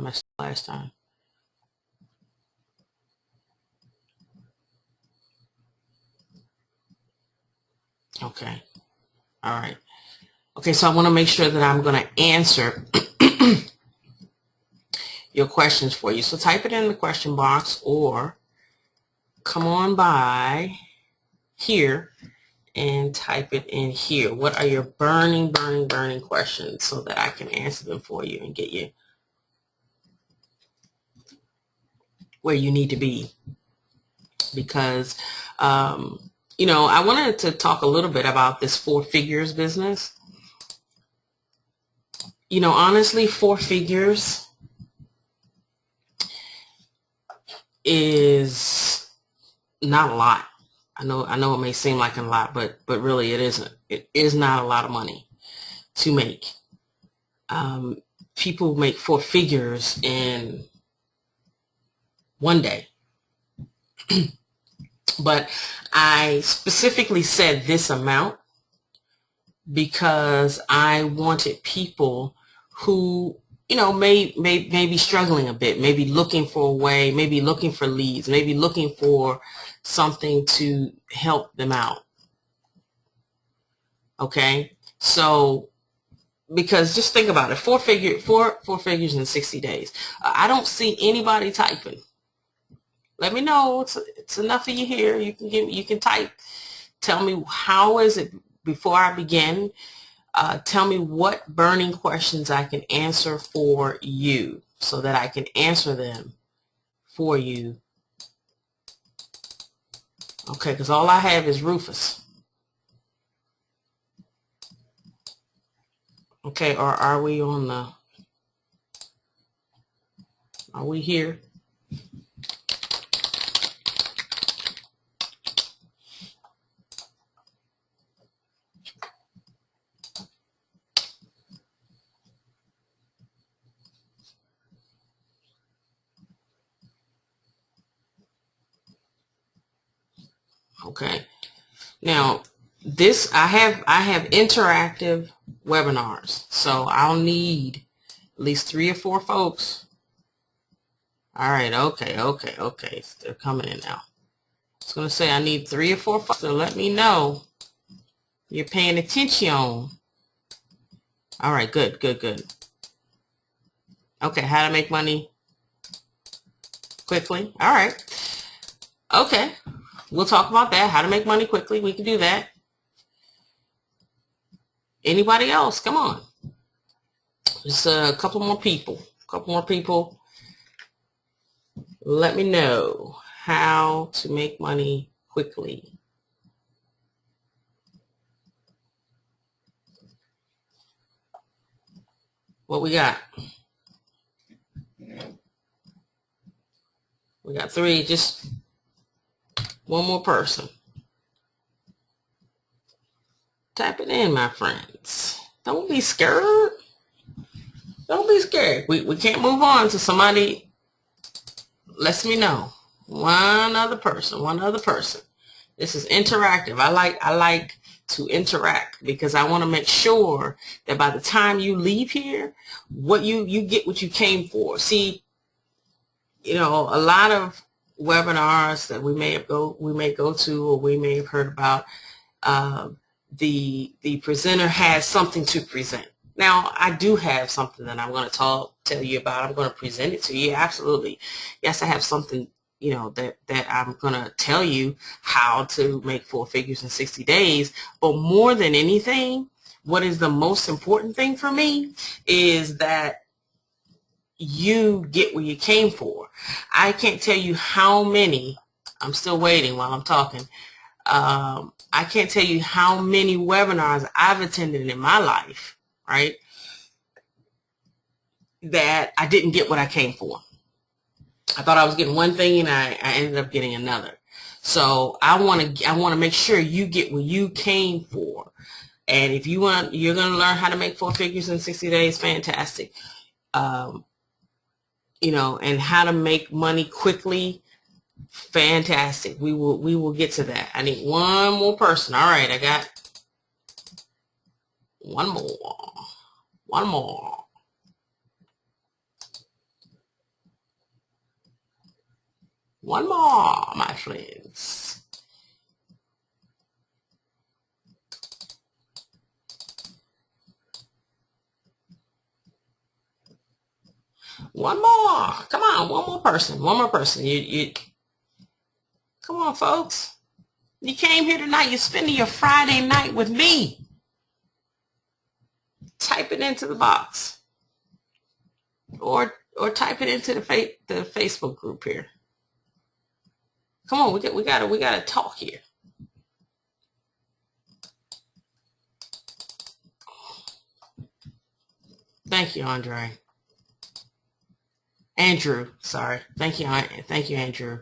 messed up last time. Okay. All right. Okay, so I want to make sure that I'm going to answer your questions for you. So type it in the question box or come on by here and type it in here. What are your burning questions so that I can answer them for you and get you where you need to be? Because, I wanted to talk a little bit about this 4 figures business. Honestly, 4 figures is not a lot. I know it may seem like a lot, but really it isn't. It is not a lot of money to make. People make 4 figures in one day. But I specifically said this amount because I wanted people who, may be struggling a bit, maybe looking for a way, maybe looking for leads, maybe looking for something to help them out. Okay? So, because just think about it, four figures in 60 days. I don't see anybody typing. Let me know it's enough of you here. You can type. Tell me how is it before I begin. Tell me what burning questions I can answer for you so that I can answer them for you. Okay, because all I have is Rufus. Okay, or are we are we here? Okay. Now, I have interactive webinars, so I'll need at least 3 or 4 folks. All right, okay. They're coming in now. I was going to say I need 3 or 4 folks to let me know you're paying attention. All right, good. Okay, how to make money quickly. All right. Okay, we'll talk about that, how to make money quickly. We can do that. Anybody else? Come on. Just a couple more people. Let me know how to make money quickly. What we got? We got 3, just one more person. Tap it in, my friends. Don't be scared. Don't be scared. We can't move on to somebody lets me know. One other person. This is interactive. I like to interact because I want to make sure that by the time you leave here, what you get what you came for. See, a lot of webinars that we may go to or we may have heard about, the presenter has something to present. Now, I do have something that I'm going to tell you about. I'm going to present it to you. Absolutely. Yes, I have something, that I'm going to tell you how to make 4 figures in 60 days. But more than anything, what is the most important thing for me is that you get what you came for. I can't tell you how many, I'm still waiting while I'm talking. I can't tell you how many webinars I've attended in my life, right, that I didn't get what I came for. I thought I was getting one thing and I ended up getting another. So I want to make sure you get what you came for. And if you're going to learn how to make 4 figures in 60 days, fantastic. And how to make money quickly, fantastic. We will get to that. I need one more person. All right, I got one more. One more, my friends. One more. Come on, one more person. One more person. You come on, folks. You came here tonight. You're spending your Friday night with me. Type it into the box. Or type it into the Facebook group here. Come on, we gotta talk here. Thank you, Andre. Andrew, sorry. Thank you, Andrew.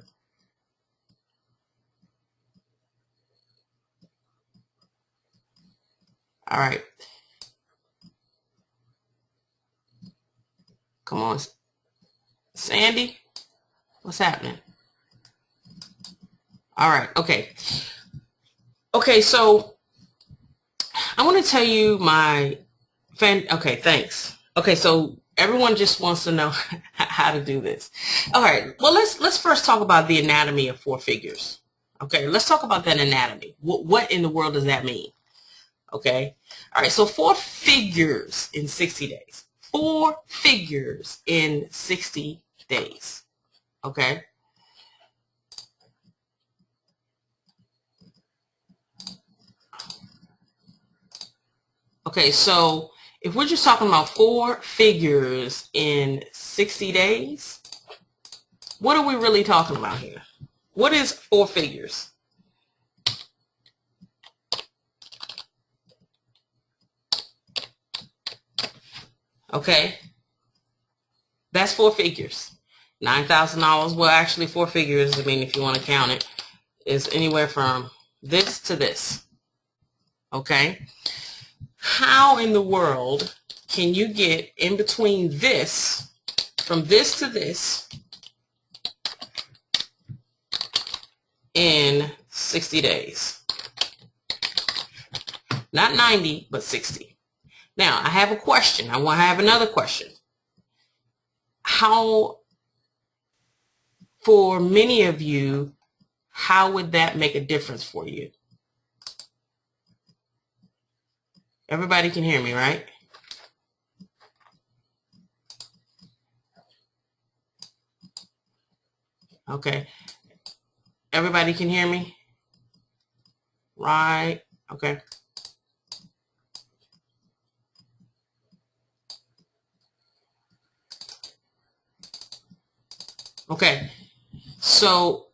All right. Come on, Sandy. What's happening? All right. Okay. Okay. So I want to tell you my fan. Okay. Thanks. Okay. So everyone just wants to know how to do this. All right. Well, let's first talk about the anatomy of four figures. Okay. Let's talk about that anatomy. What in the world does that mean? Okay. All right. So four figures in 60 days. 4 figures in 60 days. Okay. Okay, so if we're just talking about 4 figures in 60 days, what are we really talking about here? What is 4 figures? Okay, that's 4 figures. $9,000, well, actually 4 figures, I mean, if you want to count it, is anywhere from this to this. Okay, how in the world can you get in between this, from this to this, in 60 days? Not 90, but 60. Now, I have a question. I want to have another question. How, for many of you, how would that make a difference for you? Everybody can hear me, right? Okay. Everybody can hear me? Right. Okay. Okay. So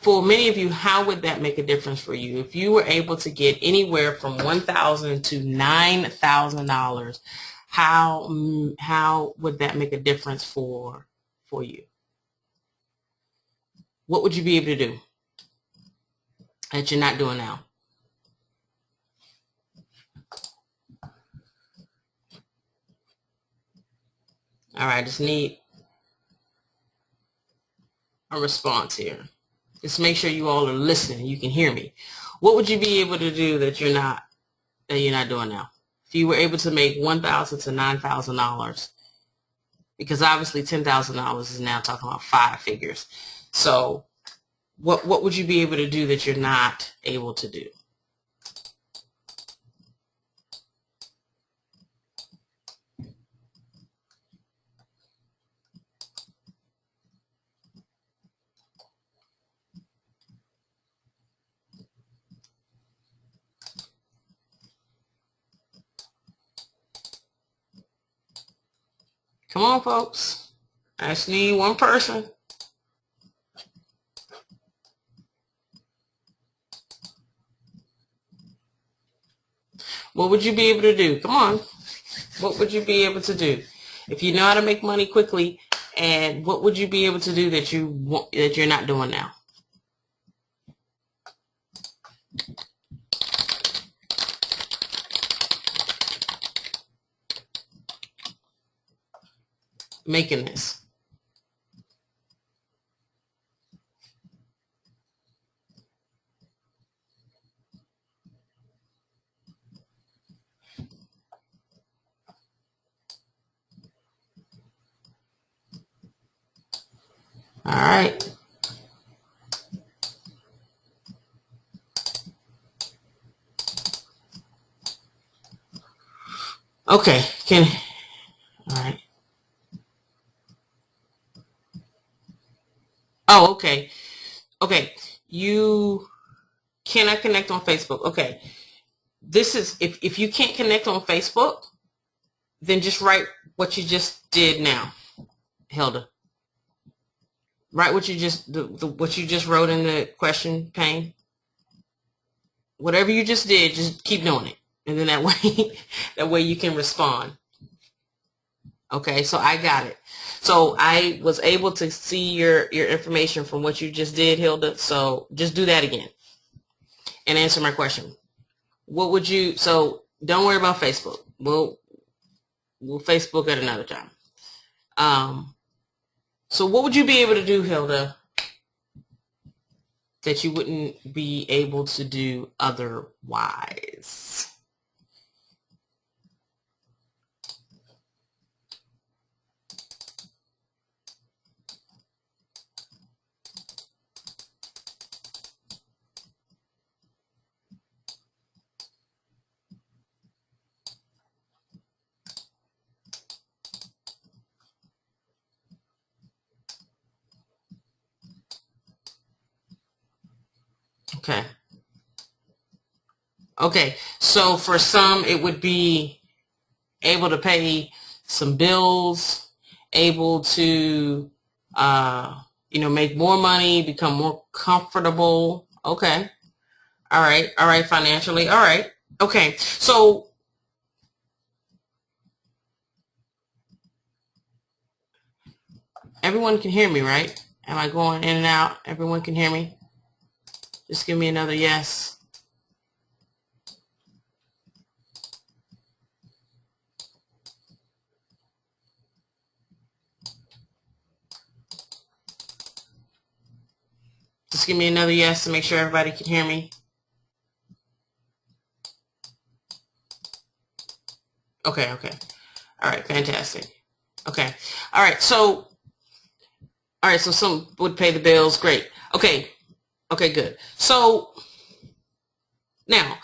for many of you, how would that make a difference for you? If you were able to get anywhere from $1,000 to $9,000, how would that make a difference for you? What would you be able to do that you're not doing now? All right, I just need a response here. Just make sure you all are listening. You can hear me. What would you be able to do that you're not doing now? If you were able to make $1,000 to $9,000, because obviously $10,000 is now talking about 5 figures. So what would you be able to do that you're not able to do? Come on, folks. I just need one person. What would you be able to do? Come on. What would you be able to do? If you know how to make money quickly, and what would you be able to do that you're not doing now? Making this. All right. Okay, all right. Oh, okay. Okay. You cannot connect on Facebook. Okay. This is, if you can't connect on Facebook, then just write what you just did now, Hilda. Write what you just, what you just wrote in the question pane. Whatever you just did, just keep doing it. And then that way, that way you can respond. Okay, so I got it. So I was able to see your information from what you just did, Hilda. So just do that again and answer my question. What would you, so don't worry about Facebook. We'll Facebook at another time. So what would you be able to do, Hilda, that you wouldn't be able to do otherwise? Okay. Okay. So for some, it would be able to pay some bills, able to, make more money, become more comfortable. Okay. All right. All right. Financially. All right. Okay. So everyone can hear me, right? Am I going in and out? Everyone can hear me? Just give me another yes. Just give me another yes to make sure everybody can hear me. Okay, okay. All right, fantastic. Okay. All right, so some would pay the bills. Great. Okay. Okay, good. So now,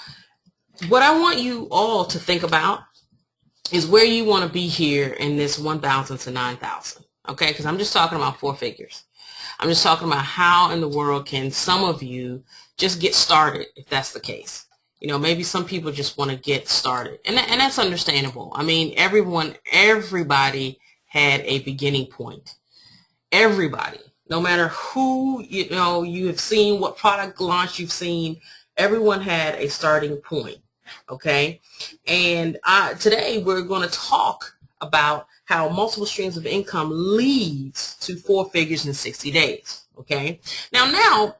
what I want you all to think about is where you want to be here in this 1,000 to 9,000. Okay, because I'm just talking about four figures. I'm just talking about how in the world can some of you just get started, if that's the case. Maybe some people just want to get started, and that's understandable. I mean, everybody had a beginning point. Everybody, no matter who you have seen, what product launch you've seen, everyone had a starting point. Okay, and today we're going to talk about how multiple streams of income leads to four figures in 60 days. Okay, now,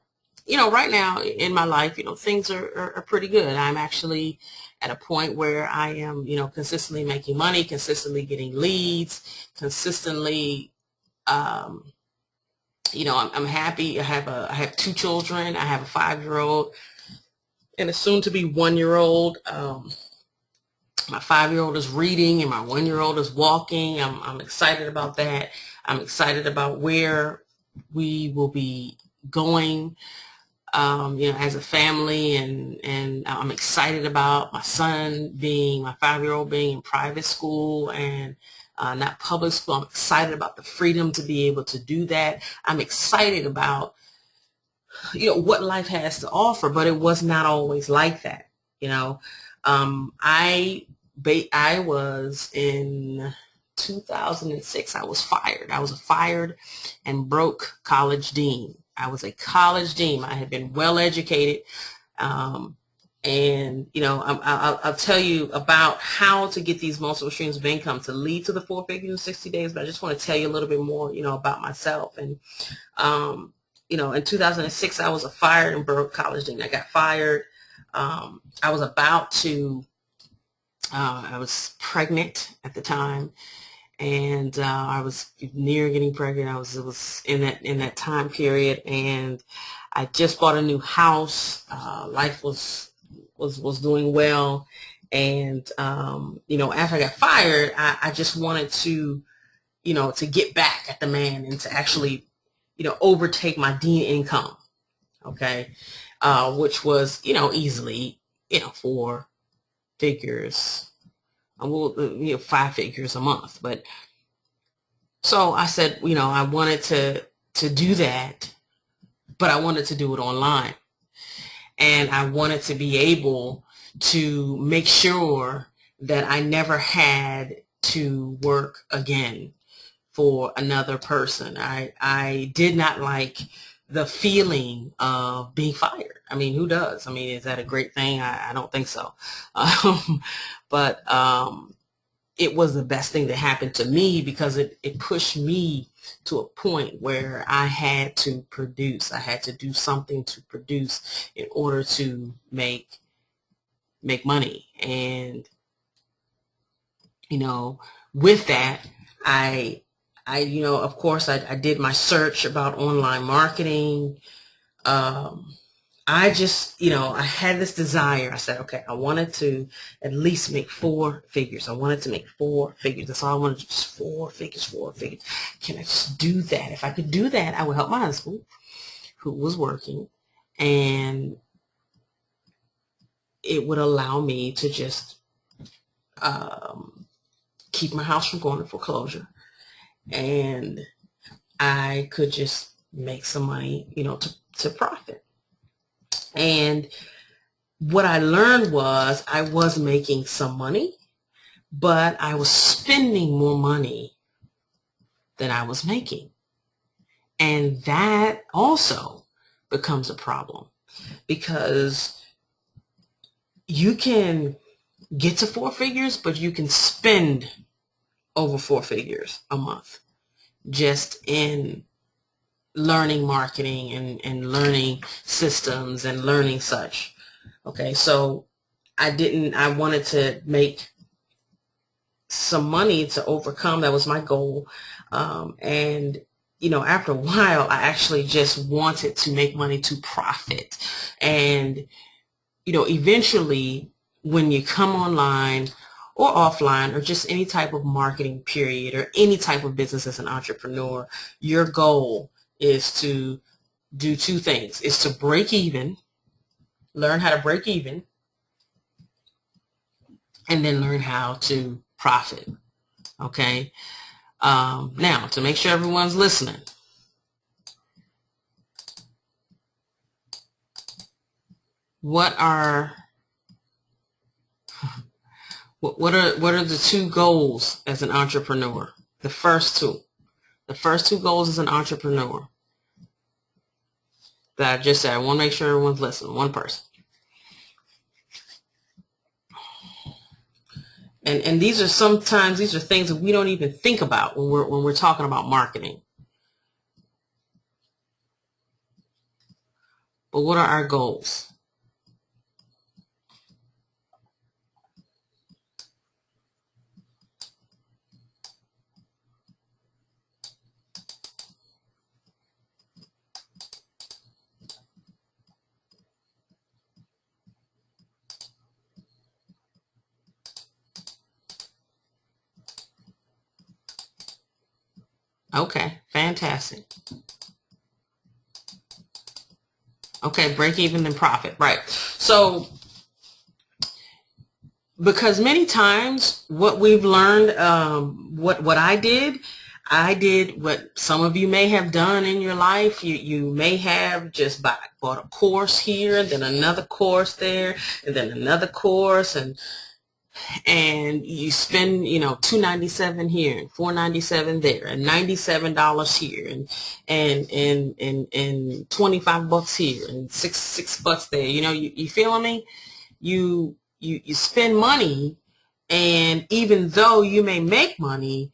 right now in my life, things are pretty good. I'm actually at a point where I am, consistently making money, consistently getting leads, consistently, I'm happy. I have two children. I have a 5-year-old and a soon-to-be 1-year-old. My 5-year-old is reading and my 1-year-old is walking. I'm excited about that. I'm excited about where we will be going, as a family, and I'm excited about my 5-year-old being in private school and not public school. I'm excited about the freedom to be able to do that. I'm excited about, what life has to offer, but it was not always like that. I was in 2006, I was fired. I was a fired and broke college dean. I was a college dean. I had been well educated. And, I'll tell you about how to get these multiple streams of income to lead to the four figures in 60 days. But I just want to tell you a little bit more, about myself. And, in 2006, I was a fired and broke college dean. I got fired. I was about to, I was pregnant at the time, and I was near getting pregnant. It was in that time period, and I just bought a new house. Life was doing well, and after I got fired, I just wanted to, to get back at the man and to actually, overtake my dean income. Okay, which was, easily, four figures Well, 5 figures a month. But so I said, I wanted to do that, but I wanted to do it online. And I wanted to be able to make sure that I never had to work again for another person. I did not like the feeling of being fired. I mean, who does? I mean, is that a great thing? I don't think so. But it was the best thing that happened to me, because it pushed me to a point where I had to produce. I had to do something to produce in order to make money. And, with that, I, of course, I did my search about online marketing. I just, I had this desire. I said, okay, I wanted to at least make 4 figures. I wanted to make 4 figures. That's all I wanted to do, just 4 figures, 4 figures. Can I just do that? If I could do that, I would help my husband, who was working, and it would allow me to just keep my house from going to foreclosure. And I could just make some money, to profit. And what I learned was I was making some money, but I was spending more money than I was making. And that also becomes a problem, because you can get to 4 figures, but you can spend over 4 figures a month just in learning marketing and learning systems and learning such. Okay, so I wanted to make some money to overcome. That was my goal. And, after a while, I actually just wanted to make money to profit. And, eventually, when you come online or offline or just any type of marketing period or any type of business as an entrepreneur, your goal is to do 2 things. Is to break even, learn how to break even, and then learn how to profit. Okay. Now, to make sure everyone's listening, what are the 2 goals as an entrepreneur? The first two goals as an entrepreneur that I just said. I want to make sure everyone's listening. One person. And these are things that we don't even think about when we're talking about marketing. But what are our goals? Okay, fantastic. Okay, break even and profit, right? So, because many times what we've learned, what I did what some of you may have done in your life. You may have just bought a course here, then another course there, and then another course, and you spend, $297 here and $497 there and $97 here and $25 here and $6 there. You feeling me? You spend money, and even though you may make money,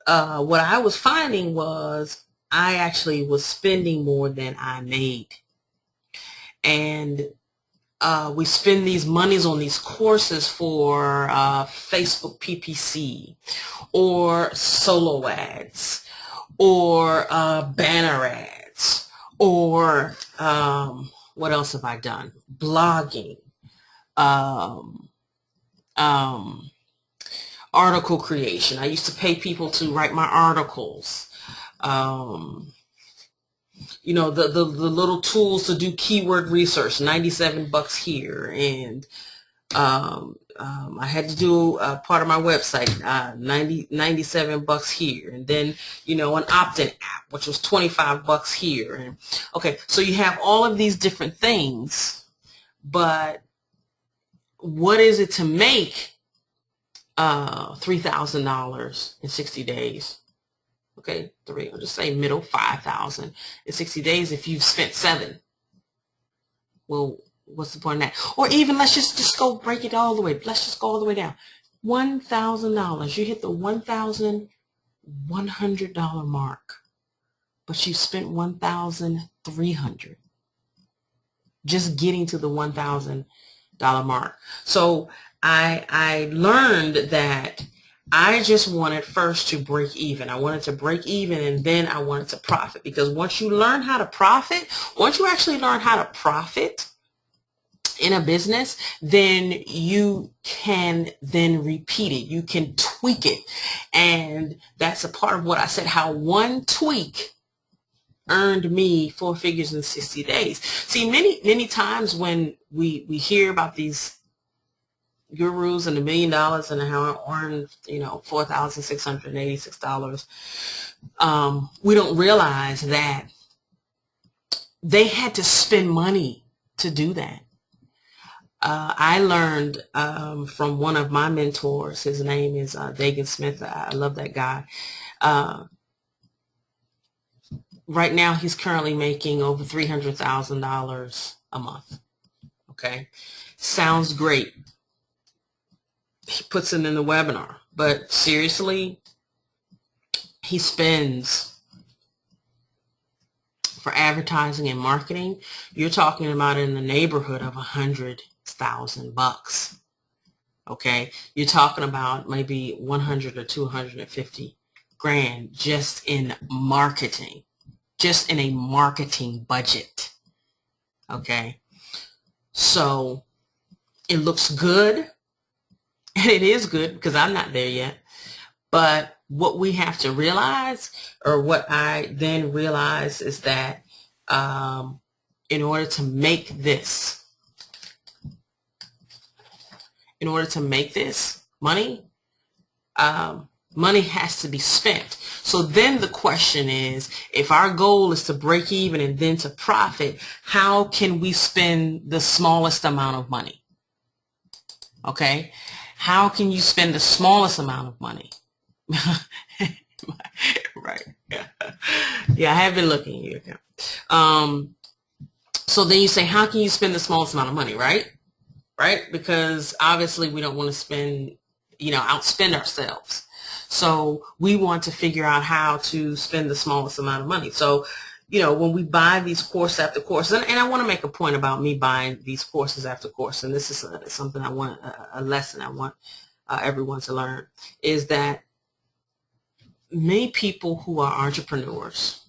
what I was finding was I actually was spending more than I made. And we spend these monies on these courses for Facebook PPC or solo ads or banner ads or what else have I done? Blogging, article creation. I used to pay people to write my articles. The little tools to do keyword research, $97 here, and I had to do part of my website, 97 bucks here, and then, an opt-in app, which was 25 bucks here. And okay, so you have all of these different things, but what is it to make $3,000 in 60 days? Okay, I'll just say middle 5,000 in 60 days if you've spent 7. Well, what's the point of that? Or even let's just go break it all the way. Let's just go all the way down. $1,000. You hit the $1,100 mark, but you spent $1,300 just getting to the $1,000 mark. So I learned that I just wanted first to break even. I wanted to break even, and then I wanted to profit, because once you learn how to profit, once you actually learn how to profit in a business, then you can then repeat it. You can tweak it. And that's a part of what I said, how one tweak earned me 4 figures in 60 days. See, many times when we hear about these gurus and $1 million and how I earned, $4,686, we don't realize that they had to spend money to do that. I learned from one of my mentors. His name is Dagan Smith. I love that guy. Right now, he's currently making over $300,000 a month. Okay, sounds great. He puts it in the webinar, but seriously, he spends for advertising and marketing, you're talking about in the neighborhood of $100,000. Okay, you're talking about maybe 100 or 250 grand just in marketing, just in a marketing budget. Okay, so it looks good, and it is good because I'm not there yet. But what we have to realize, or what I then realized, is that in order to make this money, money has to be spent. So then the question is, if our goal is to break even and then to profit, how can we spend the smallest amount of money? Okay, how can you spend the smallest amount of money? Right. Yeah, I have been looking at your account. So then you say, how can you spend the smallest amount of money, right? Right? Because obviously we don't want to spend, outspend ourselves. So we want to figure out how to spend the smallest amount of money. So, when we buy these course after course, and I want to make a point about me buying these courses after course, and this is something I want, a lesson I want everyone to learn, is that many people who are entrepreneurs,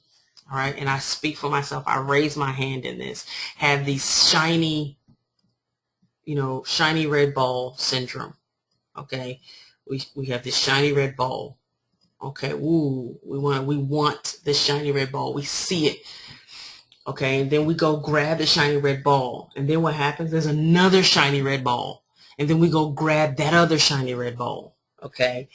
all right, and I speak for myself, I raise my hand in this, have these shiny red ball syndrome. Okay, we have this shiny red ball. Okay, ooh, we want this shiny red ball. We see it. Okay, and then we go grab the shiny red ball, and then what happens? There's another shiny red ball, and then we go grab that other shiny red ball. Okay,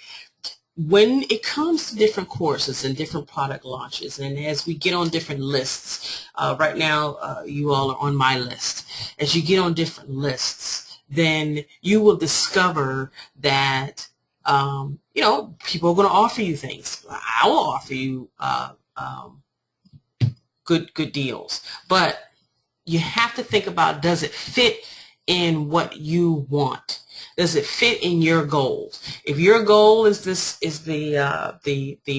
when it comes to different courses and different product launches, and as we get on different lists, right now you all are on my list. As you get on different lists, then you will discover that people are going to offer you things. I will offer you good deals, but you have to think about, does it fit in what you want? Does it fit in your goals? If your goal is the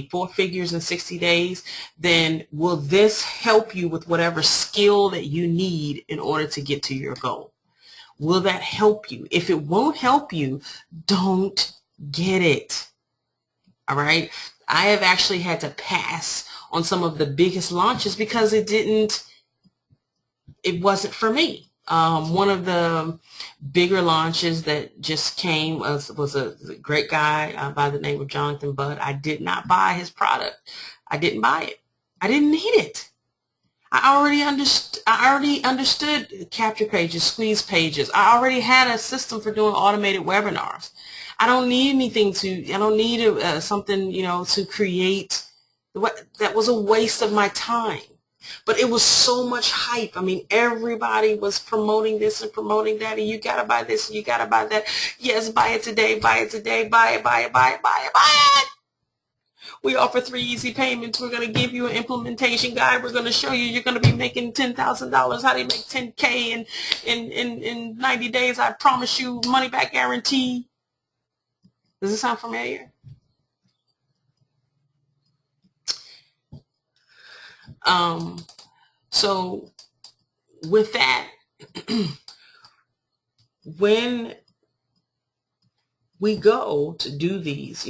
4 figures in 60 days, then will this help you with whatever skill that you need in order to get to your goal? Will that help you? If it won't help you, don't get it. All right? I have actually had to pass on some of the biggest launches because it wasn't for me. One of the bigger launches that just came was a great guy by the name of Jonathan Budd. I did not buy his product. I didn't buy it. I didn't need it. I already understood capture pages, squeeze pages. I already had a system for doing automated webinars. I don't need anything I don't need something, to create. That was a waste of my time. But it was so much hype. I mean, everybody was promoting this and promoting that, and you gotta buy this and you gotta buy that. Yes, buy it today, buy it today, buy it, buy it, buy it, buy it, buy it. We offer 3 easy payments. We're going to give you an implementation guide. We're going to show you. You're going to be making $10,000. How do you make 10K in 90 days? I promise you, money back guarantee. Does this sound familiar? So with that, when we go to do these,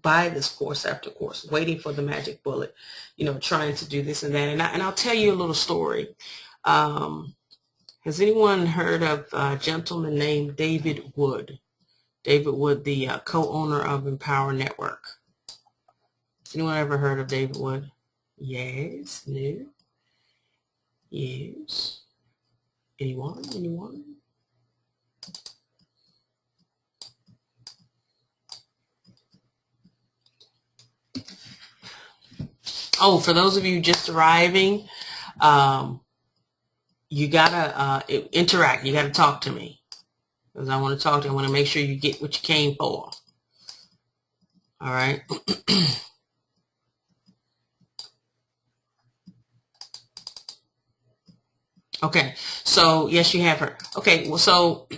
buy this course after course, waiting for the magic bullet, trying to do this and that. And I'll tell you a little story. Has anyone heard of a gentleman named David Wood? David Wood, the co-owner of Empower Network. Has anyone ever heard of David Wood? Yes, no, yes. Anyone? Oh, for those of you just arriving, you gotta interact. You gotta talk to me, because I want to talk to you. I want to make sure you get what you came for. All right. Okay. So yes, you have her. Okay. Well, so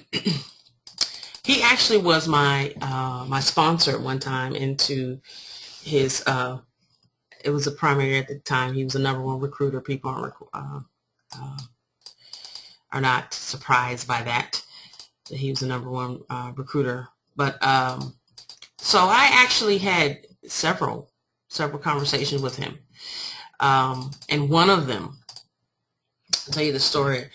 he actually was my my sponsor at one time into his. It was a primary at the time. He was the #1 recruiter. People are not surprised by that he was the #1 recruiter. But so I actually had several conversations with him, and one of them, I'll tell you the story,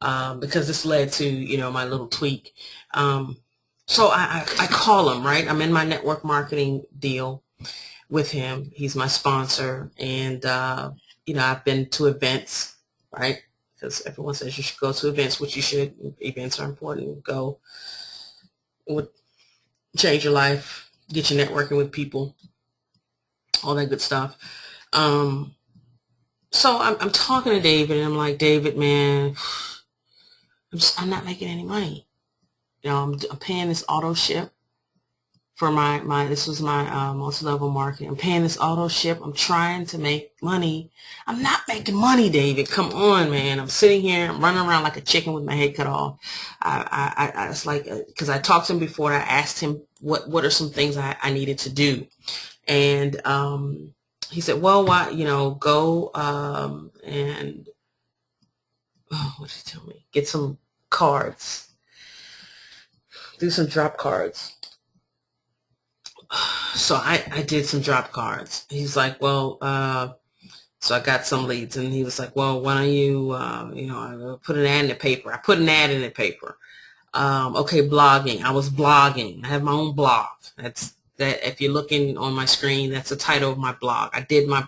because this led to my little tweak. So I call him, right? I'm in my network marketing deal with him. He's my sponsor, and I've been to events, right? Because everyone says you should go to events, which you should. Events are important. Go. It would change your life, get you networking with people, all that good stuff. So I'm talking to David, and I'm like, David, man, I'm not making any money. I'm paying this auto ship for this was my multi-level marketing. I'm paying this auto ship. I'm trying to make money. I'm not making money, David. Come on, man. I'm sitting here. I'm running around like a chicken with my head cut off. It's like, because I talked to him before, and I asked him what are some things I needed to do. And he said, well, why, go and what did he tell me? Get some cards. Do some drop cards. So I did some drop cards. He's like, well, so I got some leads, and he was like, well, why don't you, I put an ad in the paper. I put an ad in the paper. Okay, blogging. I was blogging. I have my own blog. That if you're looking on my screen, that's the title of my blog. I did my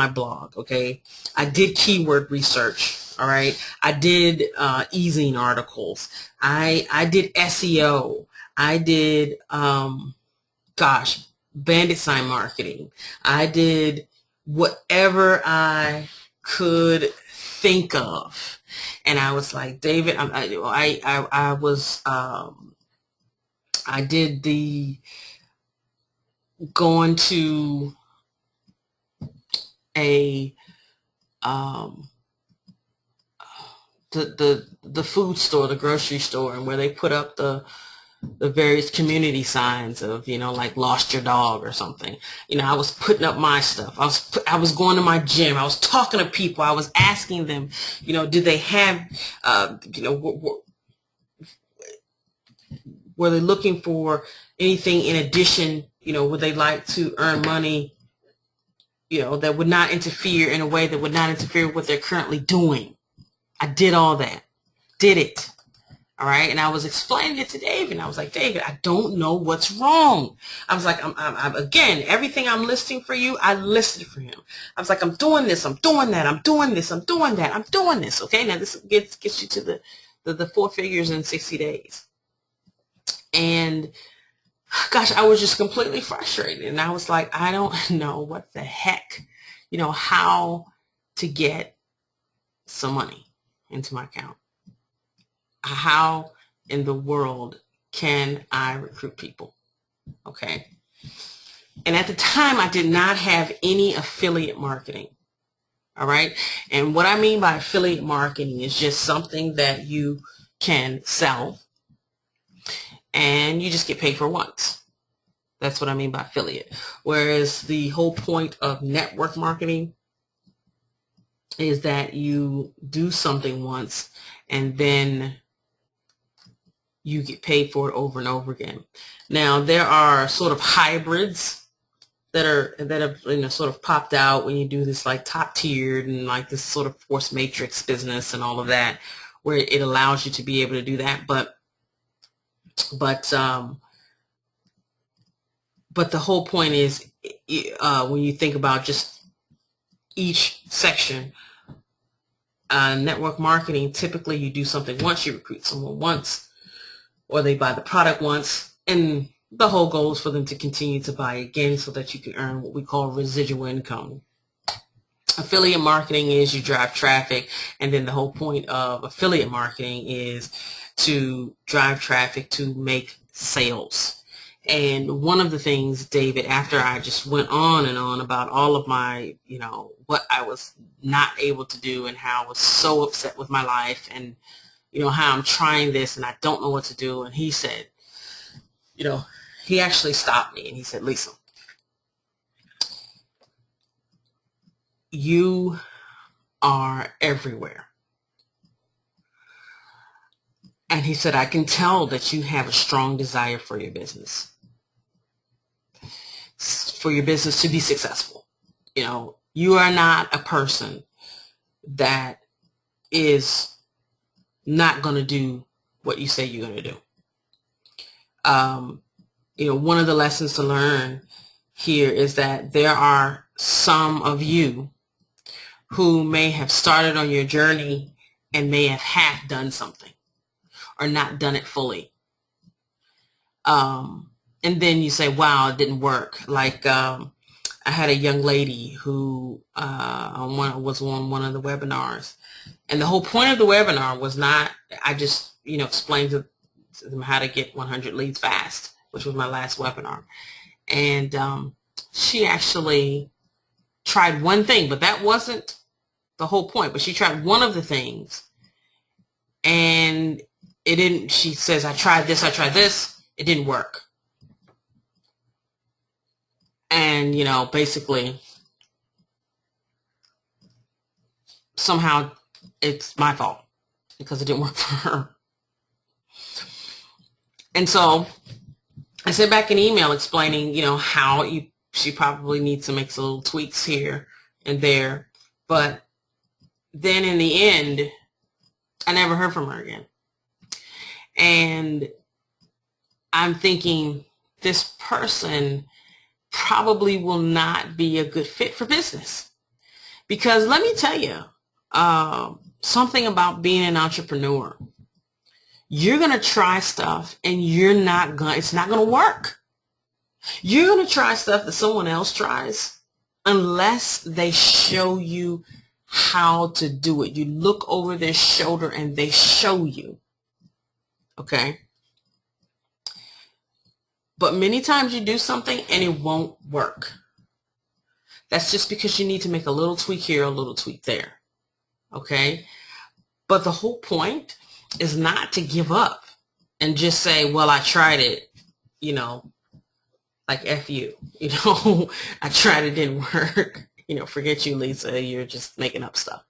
blog. Okay. I did keyword research. All right. I did e-zine articles. I did SEO. I did bandit sign marketing. I did whatever I could think of. And I was like, David, I did the going to a the food store, the grocery store, and where they put up the various community signs of, like lost your dog or something. I was putting up my stuff. I was going to my gym. I was talking to people. I was asking them, did they have, were they looking for anything in addition, would they like to earn money, that would not interfere in a way that would not interfere with what they're currently doing. I did all that. Did it. All right. And I was explaining it to David. And I was like, David, I don't know what's wrong. I was like, I'm again, everything I'm listing for you, I listed for him. I was like, I'm doing this. I'm doing that. I'm doing this. I'm doing that. I'm doing this. Okay. Now this gets you to the 4 figures in 60 days. And gosh, I was just completely frustrated. And I was like, I don't know what the heck, how to get some money into my account. How in the world can I recruit people? Okay. And at the time, I did not have any affiliate marketing. All right. And what I mean by affiliate marketing is just something that you can sell and you just get paid for once. That's what I mean by affiliate. Whereas the whole point of network marketing is that you do something once and then you get paid for it over and over again. Now, there are sort of hybrids that have sort of popped out when you do this like top tiered and like this sort of force matrix business and all of that, where it allows you to be able to do that. But the whole point is when you think about just each section, network marketing, typically you do something once, you recruit someone once, or they buy the product once, and the whole goal is for them to continue to buy again so that you can earn what we call residual income. Affiliate marketing is you drive traffic, and then the whole point of affiliate marketing is to drive traffic to make sales. And one of the things, David, after I just went on and on about all of my, what I was not able to do and how I was so upset with my life and how I'm trying this and I don't know what to do. And he said, he actually stopped me and he said, Lisa, you are everywhere. And he said, I can tell that you have a strong desire for your business to be successful. You are not a person that is not going to do what you say you're going to do. One of the lessons to learn here is that there are some of you who may have started on your journey and may have half done something or not done it fully. And then you say, wow, it didn't work. Like I had a young lady who was on one of the webinars. And the whole point of the webinar was not, I just, explained to them how to get 100 leads fast, which was my last webinar. And she actually tried one thing, but that wasn't the whole point. But she tried one of the things and it didn't, she says, I tried this, it didn't work. And, basically somehow it's my fault because it didn't work for her. And so I sent back an email explaining, how she probably needs to make some little tweaks here and there. But then in the end, I never heard from her again. And I'm thinking this person probably will not be a good fit for business. Because let me tell you, something about being an entrepreneur. You're going to try stuff and it's not going to work. You're going to try stuff that someone else tries unless they show you how to do it. You look over their shoulder and they show you. Okay? But many times you do something and it won't work. That's just because you need to make a little tweak here, a little tweak there. Okay? But the whole point is not to give up and just say, well, I tried it, like F you, I tried it, didn't work. Forget you, Lisa, you're just making up stuff.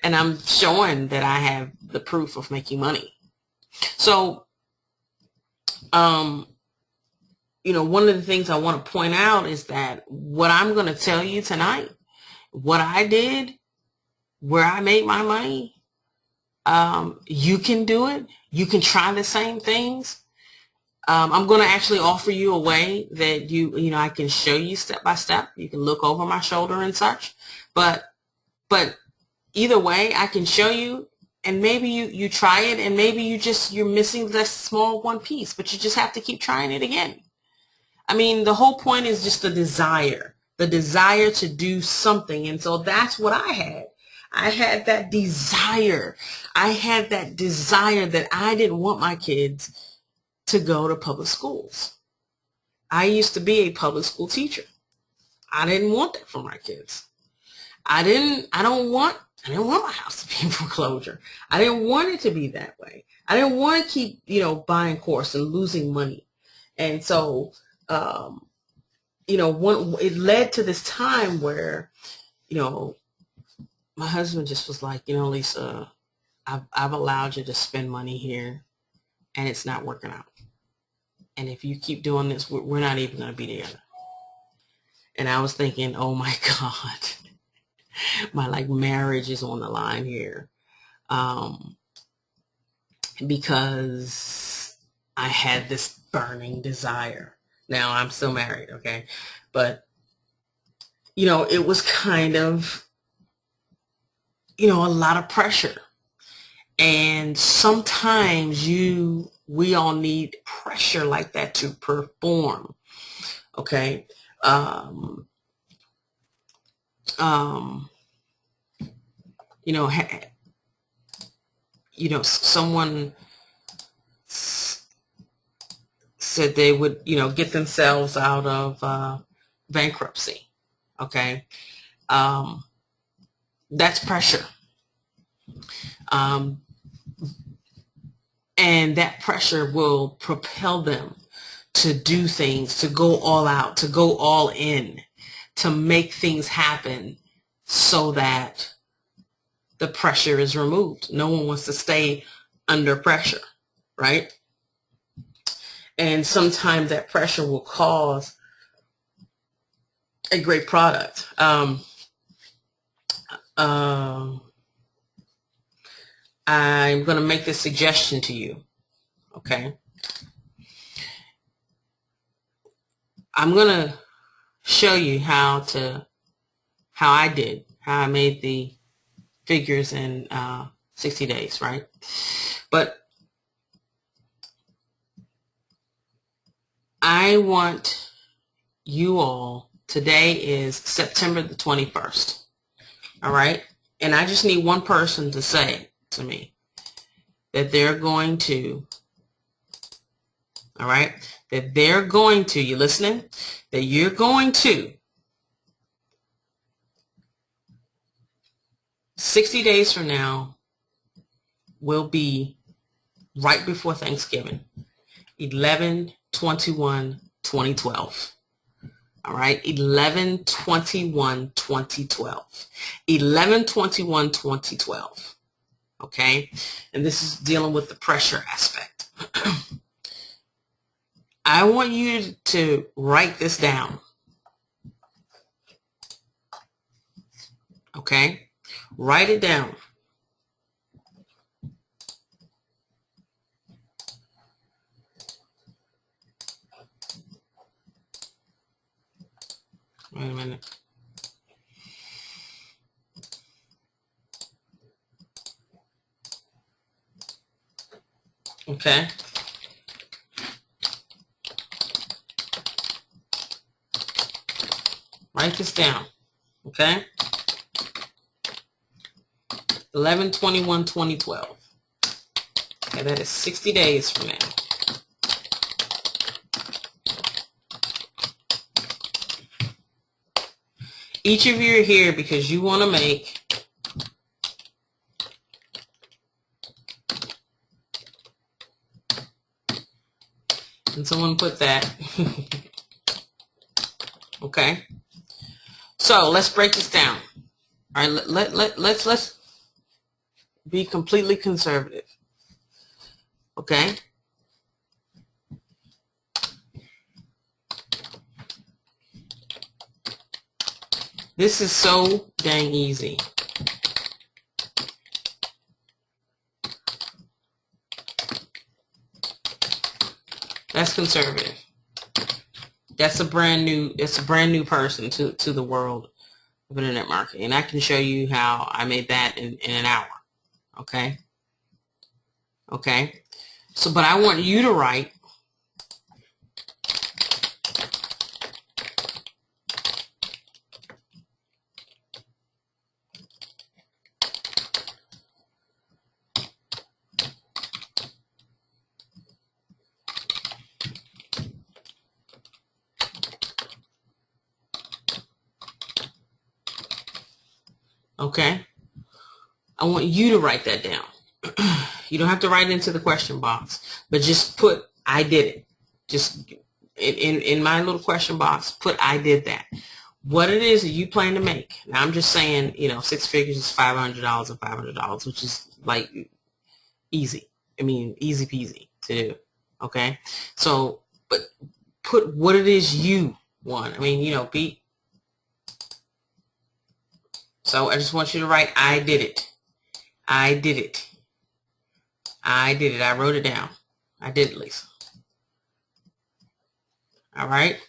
And I'm showing that I have the proof of making money. So, one of the things I want to point out is that what I'm going to tell you tonight, what I did, where I made my money, You can do it. You can try the same things. I'm going to actually offer you a way that I can show you step by step. You can look over my shoulder and such. But either way, I can show you, and maybe you try it, and maybe you're missing that small one piece, but you just have to keep trying it again. I mean, the whole point is just the desire to do something. And so that's what I had. I had that desire. I had that desire that I didn't want my kids to go to public schools. I used to be a public school teacher. I didn't want that for my kids. I didn't want my house to be in foreclosure. I didn't want it to be that way. I didn't want to keep, buying course and losing money. And so, it led to this time where, my husband just was like, Lisa, I've allowed you to spend money here and it's not working out. And if you keep doing this, we're not even going to be together. And I was thinking, oh my God, my marriage is on the line here. Because I had this burning desire. Now I'm still married, okay? But, it was kind of, a lot of pressure. And sometimes we all need pressure like that to perform, okay? Someone said they would, get themselves out of bankruptcy, okay? That's pressure. And that pressure will propel them to do things, to go all out, to go all in, to make things happen so that the pressure is removed. No one wants to stay under pressure, right? And sometimes that pressure will cause a great product. I'm going to make this suggestion to you, okay? I'm going to show you how I made the figures in 60 days, right? But I want you all, today is September the 21st, all right? And I just need one person to say to me that they're going to, all right, that they're going to, you listening? That you're going to, 60 days from now will be right before Thanksgiving, 11/21/2012. All right, 11/21/2012. 11/21/2012. Okay, and this is dealing with the pressure aspect. I want you to write this down. Okay, write it down. Wait a minute. Okay. Write this down. Okay. 11/21/2012. Okay, that is 60 days from now. Each of you are here because you want to make and someone put that. Okay. So let's break this down. All right, let's be completely conservative. Okay. This is so dang easy. That's conservative. That's a brand new, it's a brand new person to the world of internet marketing. And I can show you how I made that in an hour. Okay. Okay. So, but I want you to write, okay? I want you to write that down. You don't have to write it into the question box, but just put, I did it. Just in my little question box, put, I did that. What it is that you plan to make. Now, I'm just saying, you know, 6 figures is $500 and $500, which is like easy. I mean, easy peasy to do. Okay? So, but put what it is you want. I mean, you know, so I just want you to write, I did it. I did it. I did it. I wrote it down. I did it, Lisa. All right?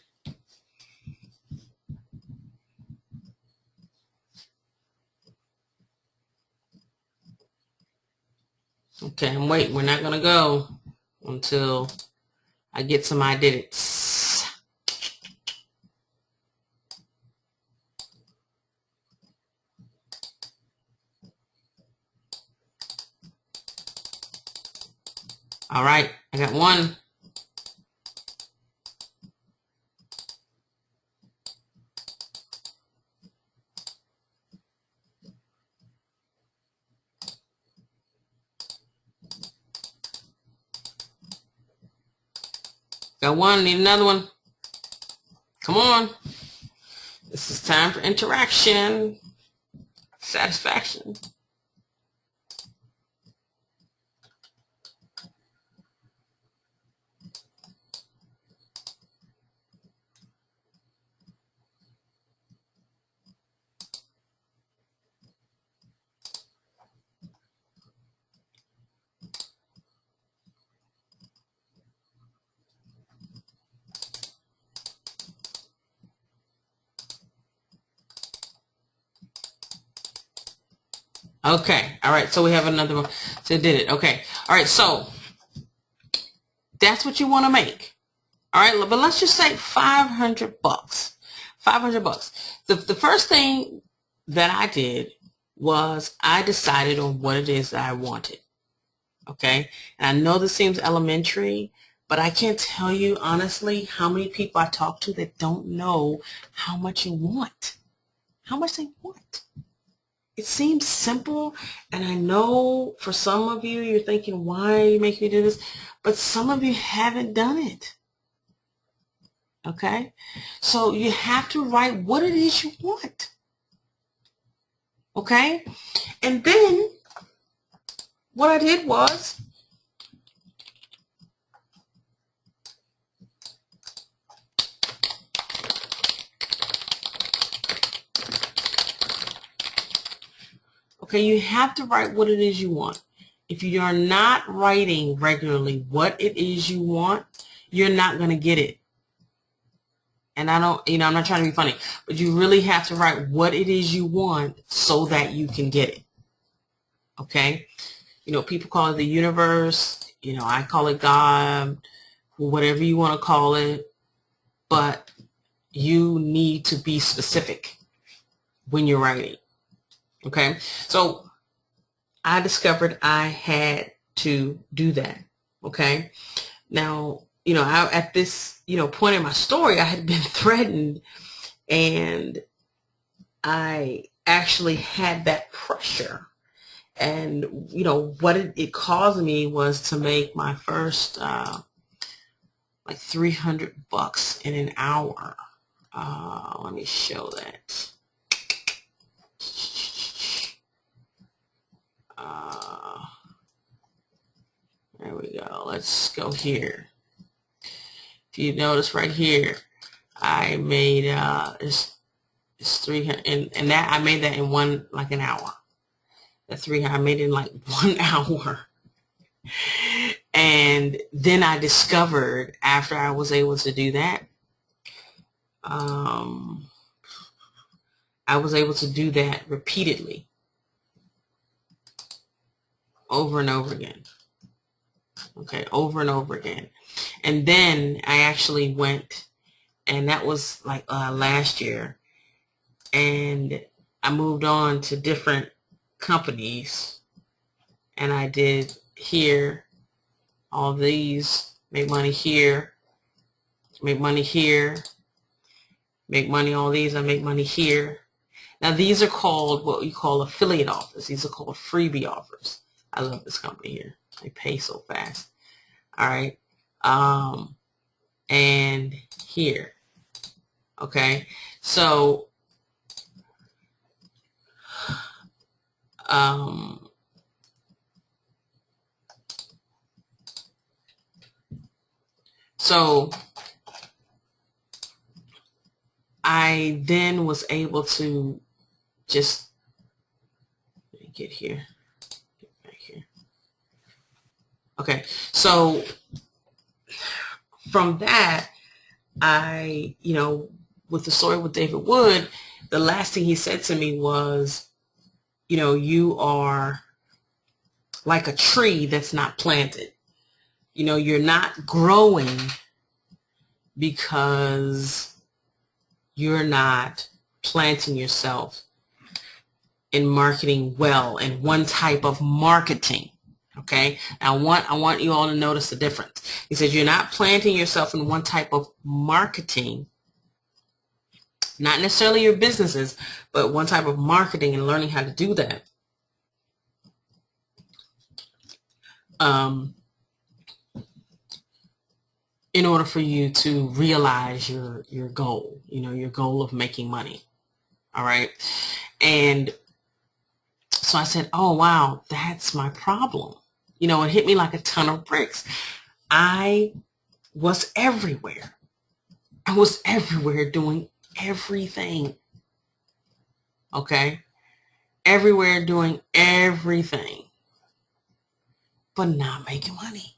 Okay, I'm waiting. We're not going to go until I get some I did it. All right, I got one. Got one, need another one. Come on. This is time for interaction, satisfaction. Okay. All right. So we have another one. So did it. Okay. All right. So that's what you want to make. All right. But let's just say $500. $500. The first thing that I did was I decided on what it is that I wanted. Okay. And I know this seems elementary, but I can't tell you honestly how many people I talk to that don't know how much you want. How much they want. It seems simple, and I know for some of you, you're thinking, why are you making me do this? But some of you haven't done it. Okay? So you have to write what it is you want. Okay? And then what I did was okay, you have to write what it is you want. If you are not writing regularly what it is you want, you're not going to get it. And I don't, you know, I'm not trying to be funny, but you really have to write what it is you want so that you can get it. Okay? You know, people call it the universe. You know, I call it God, whatever you want to call it. But you need to be specific when you're writing. Okay? So I discovered I had to do that. Okay? Now, you know, at this, you know, point in my story, I had been threatened, and I actually had that pressure. And, you know, what it caused me was to make my first, like $300 in an hour. Let me show that. There we go. Let's go here. If you notice right here, I made it's 300, and that I made that in an hour. That 300 I made it in like 1 hour, And then I discovered after I was able to do that, I was able to do that repeatedly, over and over again. Okay, over and over again. And then I actually went, and that was like last year, and I moved on to different companies, and I did here, all these, make money here, make money here, make money, all these, I make money here. Now these are called what we call affiliate offers. These are called freebie offers. I love this company here. They pay so fast. All right. And here. Okay. So, so I then was able to just, let me get here. Get back here. Okay. So from that, I, with the story with David Wood, the last thing he said to me was, you are like a tree that's not planted. You're not growing because you're not planting yourself in marketing well, in one type of marketing. Okay, I want you all to notice the difference. He says you're not planting yourself in one type of marketing, not necessarily your businesses, but one type of marketing, and learning how to do that. In order for you to realize your goal, your goal of making money. All right. And so I said, oh, wow, that's my problem. It hit me like a ton of bricks. I was everywhere. I was everywhere doing everything. Okay. Everywhere doing everything, but not making money.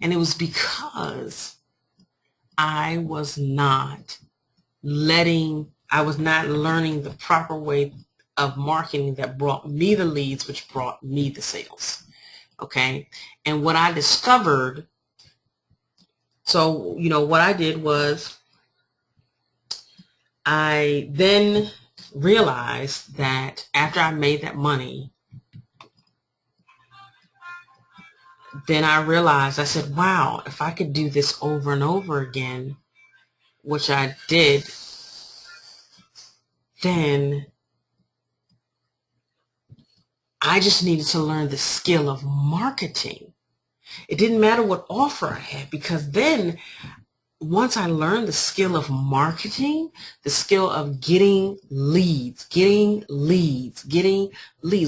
And it was because I was not learning the proper way of marketing that brought me the leads, which brought me the sales. Okay. And what I discovered, so, what I did was I then realized that after I made that money, then I realized, I said, wow, if I could do this over and over again, which I did, then I just needed to learn the skill of marketing. It didn't matter what offer I had, because then once I learned the skill of marketing, the skill of getting leads,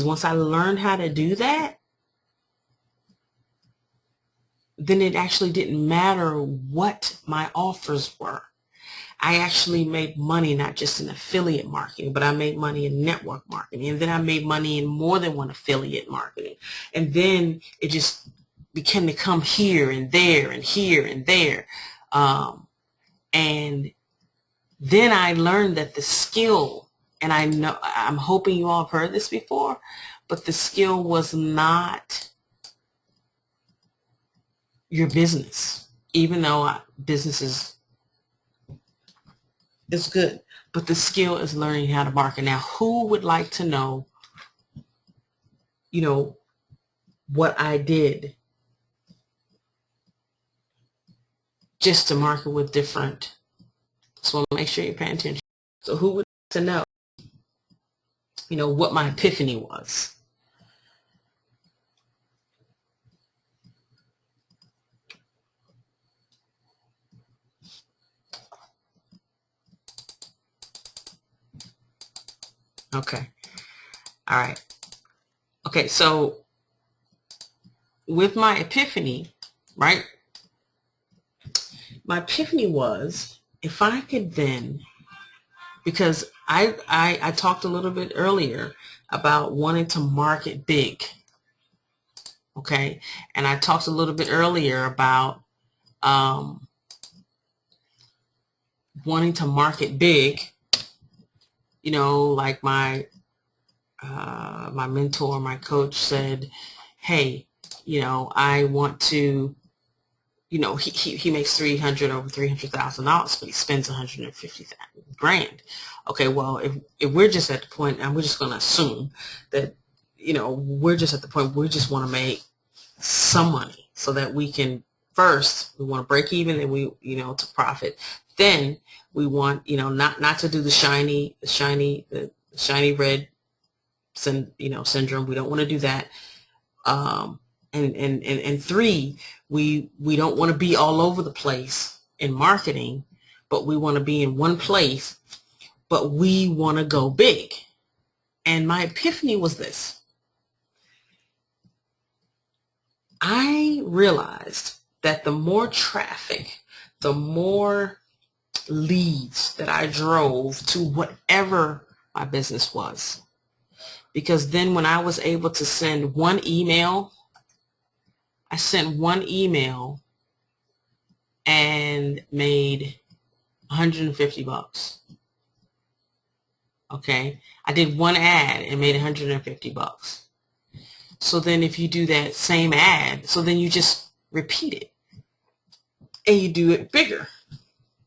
once I learned how to do that, then it actually didn't matter what my offers were. I actually made money, not just in affiliate marketing, but I made money in network marketing. And then I made money in more than one affiliate marketing. And then it just began to come here and there and here and there. And then I learned that the skill, and I'm hoping you all have heard this before, but the skill was not your business, even though business is good, but the skill is learning how to market. Now, who would like to know, what I did just to market with different, so make sure you're paying attention. So who would like to know, what my epiphany was? Okay. All right. Okay. So with my epiphany, right? My epiphany was, if I could then, because I talked a little bit earlier about wanting to market big. Okay. And I talked a little bit earlier about wanting to market big, you know, like my mentor, my coach said, hey, you know, I want to, you know, he makes over $300,000, but he spends 150 grand. Okay, well, if we're just at the point, and we're just going to assume that, you know, we're just at the point we just want to make some money so that we can, first we want to break even, and we, you know, to profit. Then we want, you know, not to do the shiny red syndrome. We don't want to do that. And three, we don't want to be all over the place in marketing, but we want to be in one place, but we want to go big. And my epiphany was this. I realized that the more traffic, the more leads that I drove to whatever my business was. Because then when I was able to send one email, I sent one email and made 150 bucks. Okay. I did one ad and made 150 bucks. So then if you do that same ad, so then you just repeat it and you do it bigger.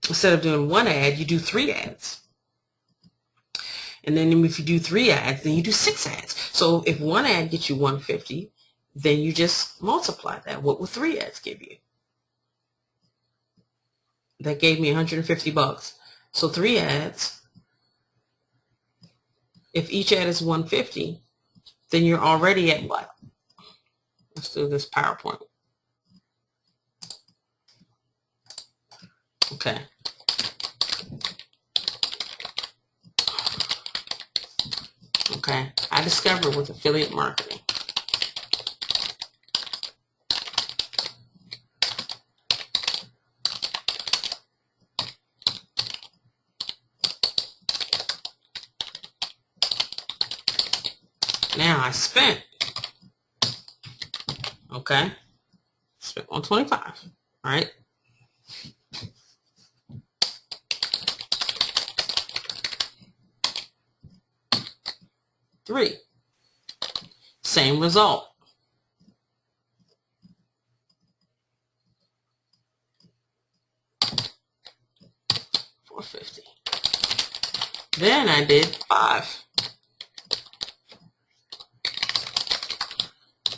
Instead of doing one ad, you do 3 ads. And then if you do 3 ads, then you do 6 ads. So if one ad gets you 150, then you just multiply that. What will 3 ads give you? That gave me 150 bucks. So 3 ads, if each ad is 150, then you're already at what? Let's do this PowerPoint. Okay. Okay. I discovered with affiliate marketing. Now I spent, okay, spent 125, right? Three, same result. $450. Then I did 5.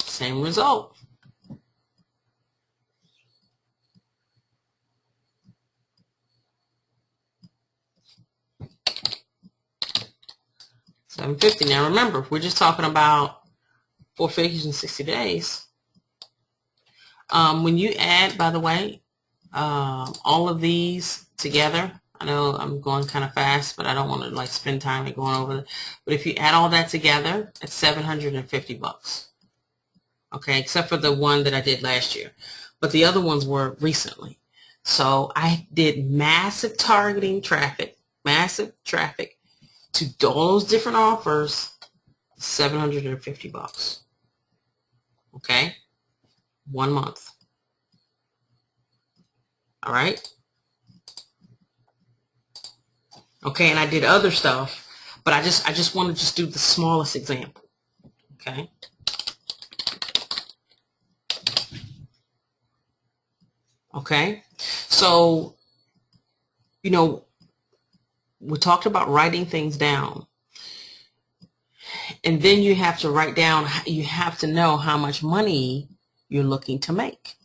Same result. $750. Now remember, we're just talking about 4 figures in 60 days. When you add, by the way, all of these together, I know I'm going kind of fast, but I don't want to like spend time going over it. But if you add all that together, it's 750 bucks. Okay, except for the one that I did last year. But the other ones were recently. So I did massive targeting traffic, to all those different offers, 750 bucks. Okay? 1 month. All right? Okay, and I did other stuff, but I just want to just do the smallest example. Okay? Okay? So, you know, we talked about writing things down. And then you have to write down, you have to know how much money you're looking to make.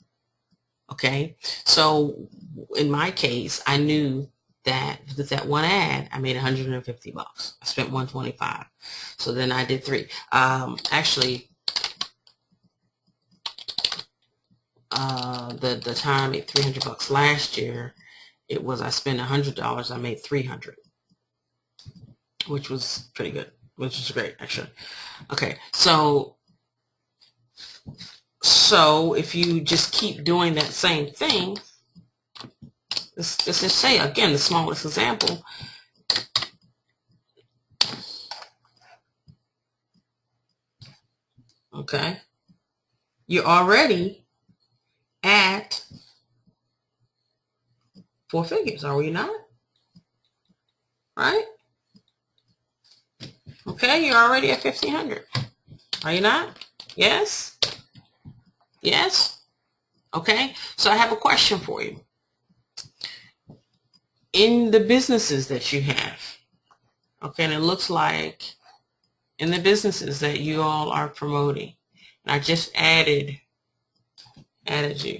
Okay? So in my case, I knew that with that one ad, I made 150 bucks. I spent 125. So then I did 3. Actually, the time I made 300 bucks last year, it was I spent $100, I made 300, which was pretty good, which was great actually. Okay, so if you just keep doing that same thing, let's just say again the smallest example. Okay, You're already at 4 figures, are we not? Right? Okay, you're already at 1,500. Are you not? Yes? Yes? Okay, so I have a question for you. In the businesses that you have, okay, and it looks like in the businesses that you all are promoting, and I just added you.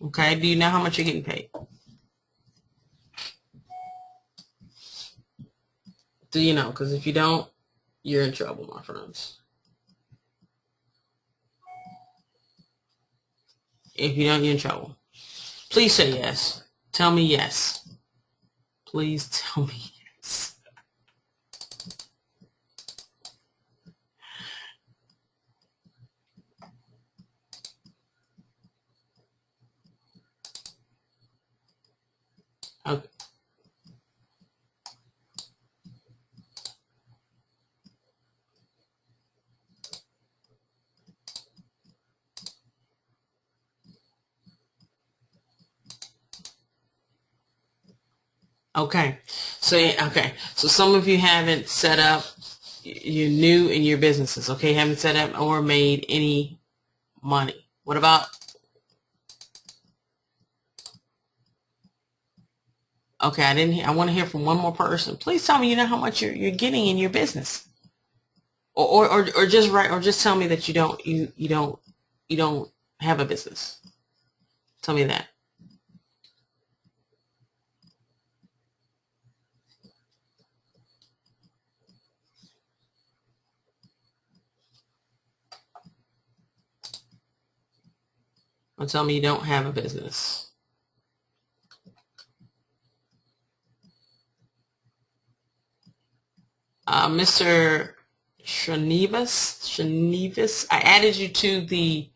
Okay, do you know how much you're getting paid? Do you know? Because if you don't, you're in trouble, my friends. If you don't, you're in trouble. Please say yes. Tell me yes. Please tell me yes. Okay. Okay. So some of you haven't set up, you're new in your businesses, okay? Haven't set up or made any money. What about, okay, I want to hear from one more person. Please tell me you know how much you're getting in your business. Or just write, or just tell me that you don't have a business. Tell me that. Or tell me you don't have a business. Mr. Shanivas, I added you to the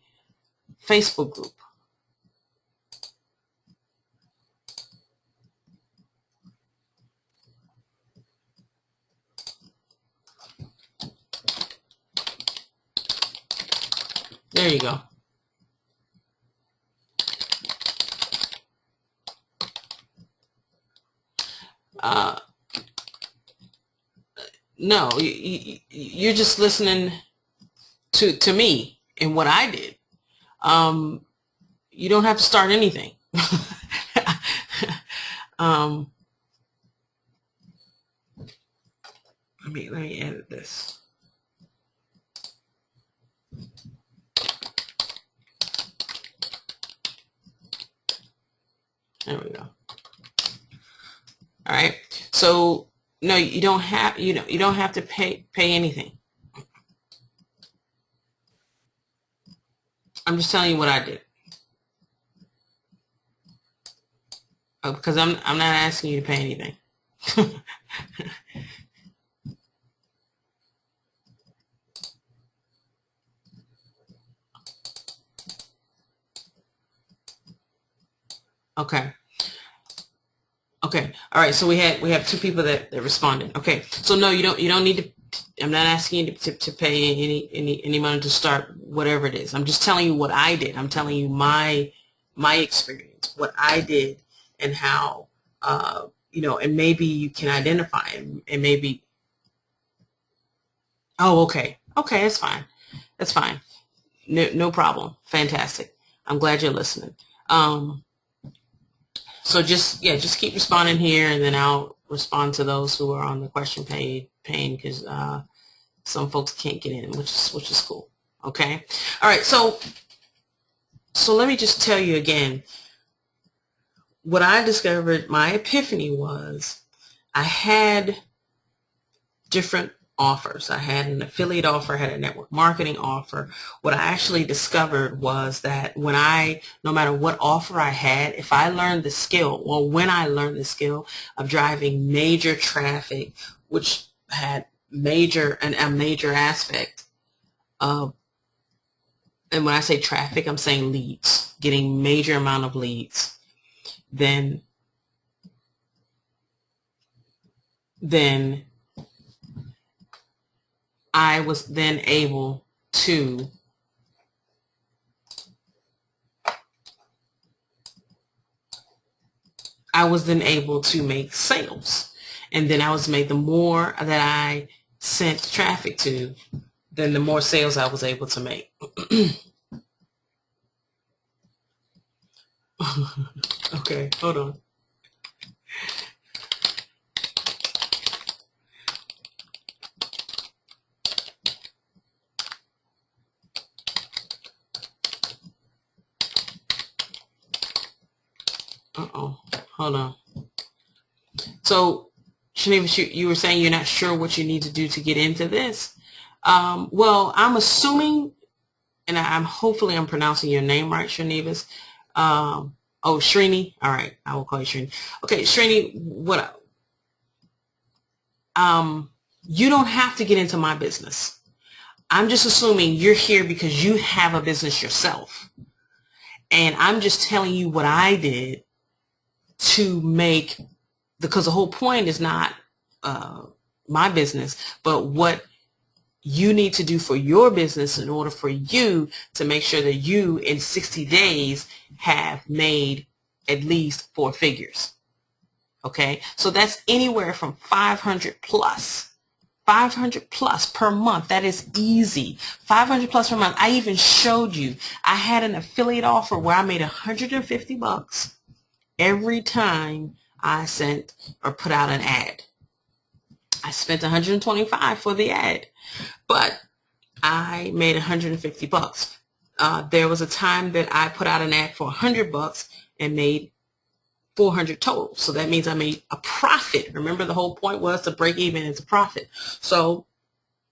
Facebook group. There you go. No, you're just listening to me and what I did. You don't have to start anything. Let me edit this. There we go. All right. So no, you don't have you don't have to pay anything. I'm just telling you what I did. Because I'm not asking you to pay anything. Okay. Okay. All right. So we have 2 people that responded. Okay. So no, you don't need to. I'm not asking you to pay any money to start whatever it is. I'm just telling you what I did. I'm telling you my experience, what I did, and how and maybe you can identify and maybe. Oh, okay. Okay, that's fine. That's fine. No problem. Fantastic. I'm glad you're listening. So just keep responding here, and then I'll respond to those who are on the question pane because some folks can't get in, which is cool. Okay. All right. So let me just tell you again. What I discovered, my epiphany was, I had different offers. I had an affiliate offer, I had a network marketing offer. What I actually discovered was that no matter what offer I had, if I learned the skill, well, when I learned the skill of driving major traffic, which had a major aspect of and when I say traffic, I'm saying leads, getting major amount of leads, then I was then able to make sales. And then I was made, the more that I sent traffic to, then the more sales I was able to make. Okay, hold on. Uh-oh, hold on. So, Shaniva, you were saying you're not sure what you need to do to get into this. Well, I'm assuming, and hopefully I'm pronouncing your name right, Shaniva. Oh, Srini. All right, I will call you Srini. Okay, Srini, you don't have to get into my business. I'm just assuming you're here because you have a business yourself. And I'm just telling you what I did to make, because the whole point is not my business, but what you need to do for your business in order for you to make sure that you in 60 days have made at least 4 figures. Okay, so that's anywhere from 500 plus per month. That is easy. 500 plus per month. I even showed you, I had an affiliate offer where I made $150 every time I sent or put out an ad. I spent $125 for the ad, but I made $150. There was a time that I put out an ad for $100 and made 400 total. So that means I made a profit. Remember, the whole point was to break even as a profit. So,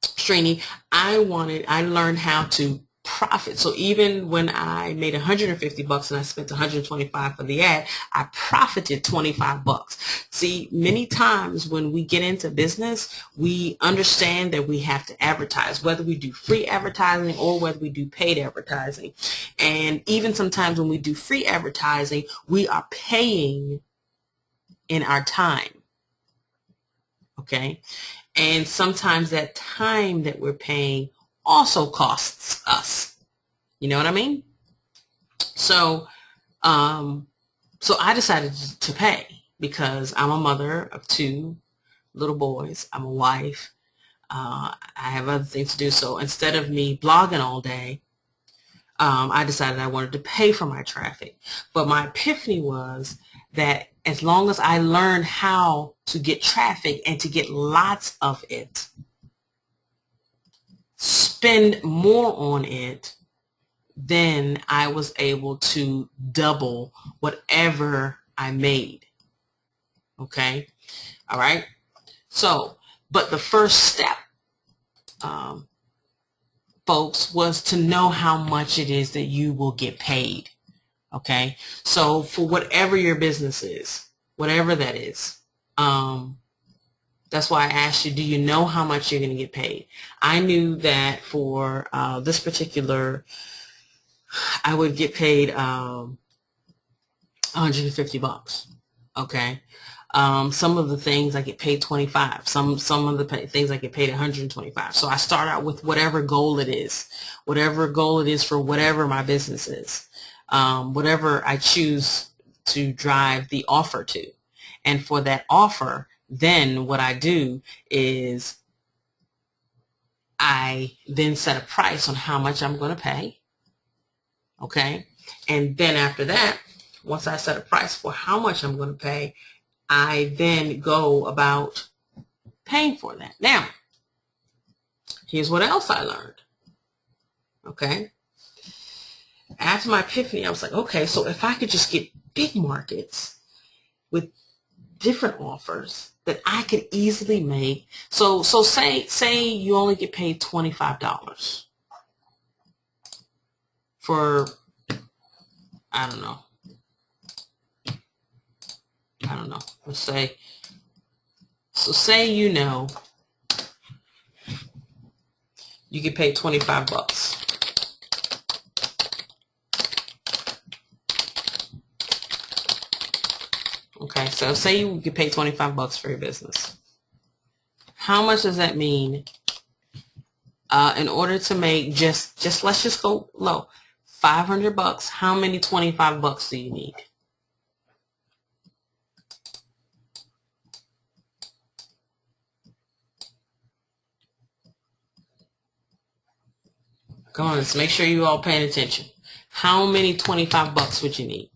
Srini, I learned how to profit. So even when I made $150 and I spent $125 for the ad, I profited $25. See, many times when we get into business, we understand that we have to advertise, whether we do free advertising or whether we do paid advertising. And even sometimes when we do free advertising, we are paying in our time. Okay? And sometimes that time that we're paying also costs us. You know what I mean? So, so I decided to pay because I'm a mother of 2 little boys. I'm a wife. I have other things to do. So instead of me blogging all day, I decided I wanted to pay for my traffic. But my epiphany was that as long as I learned how to get traffic and to get lots of it, spend more on it, then I was able to double whatever I made. Okay? All right? So, but the first step, folks, was to know how much it is that you will get paid. Okay? So for whatever your business is, whatever that is, that's why I asked you, do you know how much you're going to get paid? I knew that for this particular, I would get paid $150. Okay. Some of the things I get paid 25. Some of the things I get paid 125. So I start out with whatever goal it is for whatever my business is, whatever I choose to drive the offer to. And for that offer, then what I do is I then set a price on how much I'm going to pay. Okay. And then after that, once I set a price for how much I'm going to pay, I then go about paying for that. Now, here's what else I learned. Okay. After my epiphany, I was like, okay, so if I could just get big markets with different offers that I could easily make. So say you only get paid $25 for, I don't know. Let's say, so say you get paid $25. Okay, so say you get paid 25 bucks for your business. How much does that mean in order to make just let's just go low, 500 bucks? How many 25 bucks do you need? Come on, let's make sure you all paying attention. How many 25 bucks would you need?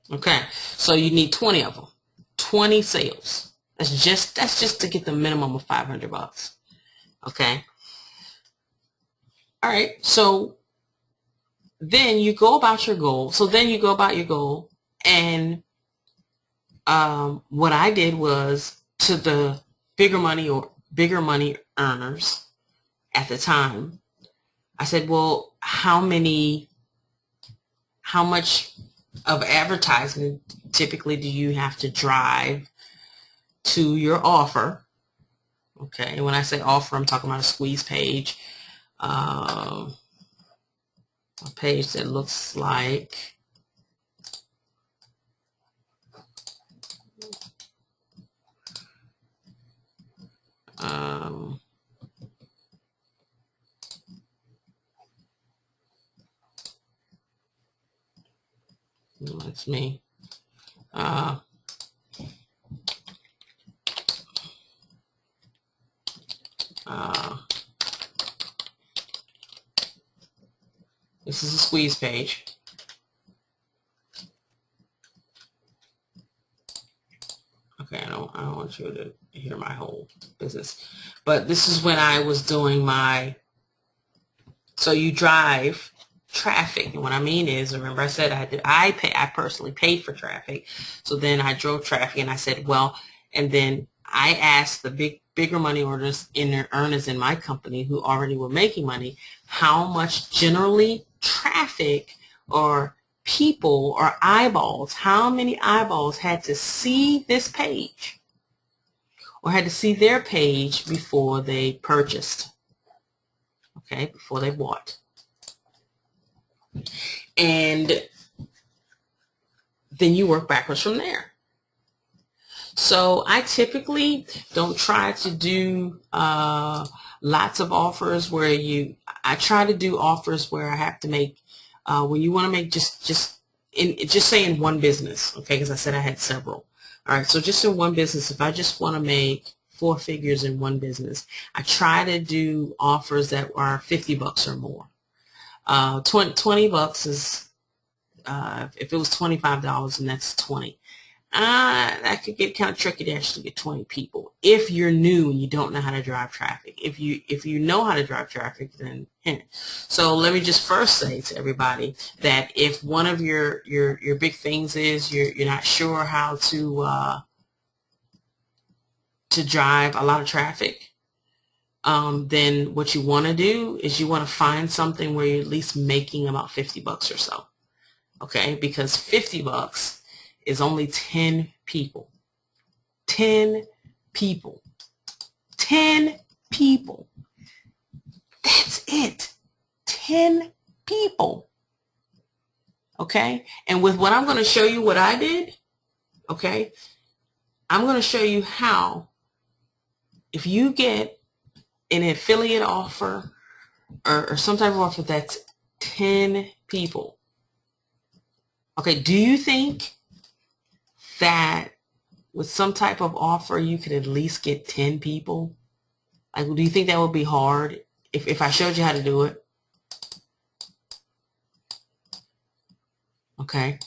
Okay, so you need 20 of them. 20 sales. That's just to get the minimum of 500 bucks. Okay. All right. So then you go about your goal. And what I did was, to the bigger money earners at the time, I said, well, how much of advertisement typically do you have to drive to your offer? Okay, and when I say offer, I'm talking about a squeeze page, a page that looks like that's me. This is a squeeze page. Okay, I don't want you to hear my whole business, but this is when I was doing my. So you drive traffic, and what I mean is, remember I said I personally paid for traffic. So then I drove traffic, and I said, well, and then I asked the bigger money earners in my company who already were making money, how much generally traffic or people or eyeballs, how many eyeballs had to see this page or had to see their page before they purchased, okay, before they bought. And then you work backwards from there. So I typically don't try to do lots of offers where I try to do offers where I have to make, when you want to make just say in one business, okay, because I said I had several. All right, so just in one business, if I just want to make 4 figures in one business, I try to do offers that are 50 bucks or more. 20 bucks is, if it was $25 and that's 20. That could get kind of tricky to actually get 20 people if you're new and you don't know how to drive traffic. If you know how to drive traffic, then so let me just first say to everybody that if one of your big things is you're not sure how to drive a lot of traffic, then what you want to do is you want to find something where you're at least making about 50 bucks or so. Okay, because 50 bucks is only 10 people. 10 people. 10 people. That's it. 10 people. Okay? And with what I'm going to show you what I did, okay, I'm going to show you how, if you get an affiliate offer or some type of offer that's 10 people, okay, do you think that with some type of offer you could at least get 10 people? Like, do you think that would be hard if I showed you how to do it? Okay.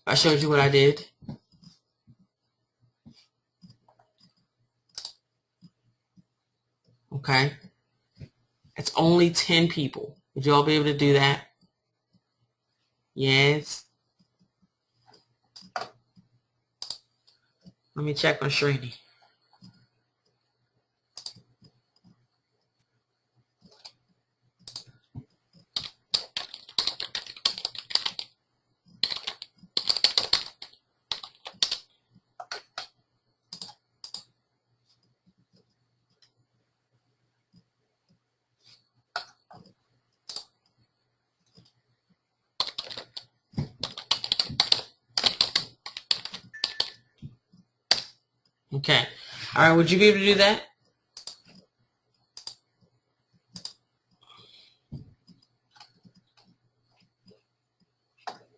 I showed you what I did. Okay. It's only 10 people. Would you all be able to do that? Yes. Let me check on Srini. Okay. All right. Would you be able to do that?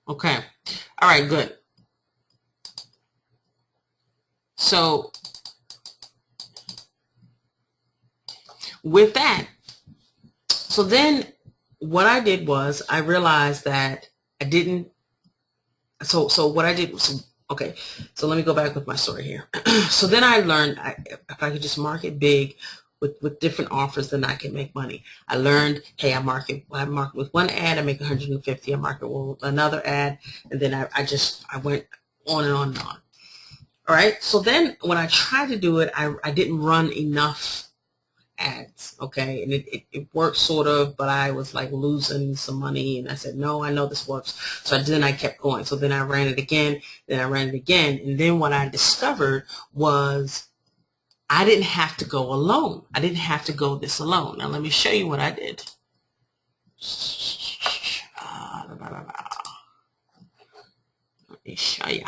Okay. All right. Good. So with that, so then what I did was I realized that I didn't. So what I did was, okay, so let me go back with my story here. So then I learned if I could just market big with different offers, then I can make money. I learned, hey, I market with one ad, I make 150. I market with another ad, and then I went on and on and on. All right. So then when I tried to do it, I didn't run enough ads. Okay. And it worked sort of, but I was like losing some money, and I said, no, I know this works. So then I kept going. So then I ran it again, then I ran it again. And then what I discovered was I didn't have to go alone. I didn't have to go this alone. Now let me show you what I did. Let me show you.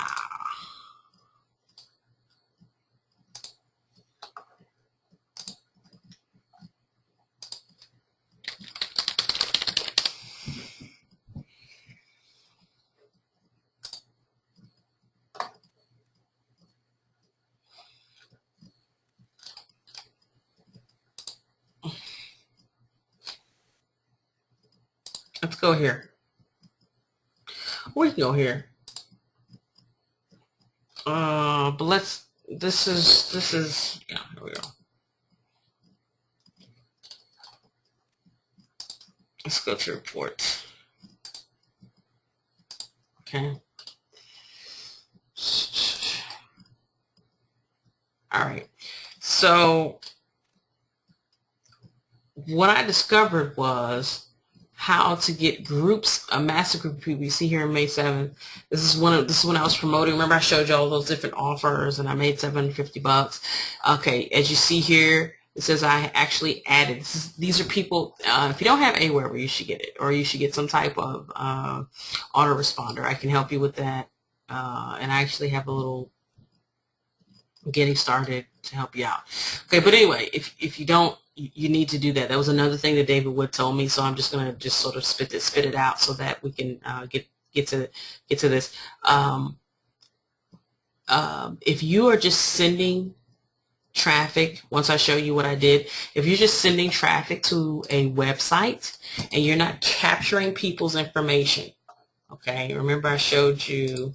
Let's go here. We can go here. But this is, yeah, here we go. Let's go to reports. Okay. All right. So what I discovered was how to get groups, a master group of people. You see here in May 7th, this is when I was promoting. Remember I showed you all those different offers and I made $750. Okay, as you see here, it says I actually added, these are people, if you don't have Aweber, you should get it, or you should get some type of autoresponder. I can help you with that. And I actually have a little getting started to help you out. Okay, but anyway, if you don't, you need to do that. That was another thing that David Wood told me, so I'm just gonna just sort of spit it out so that we can get to this. If you are just sending traffic, once I show you what I did, if you're just sending traffic to a website and you're not capturing people's information, okay, remember I showed you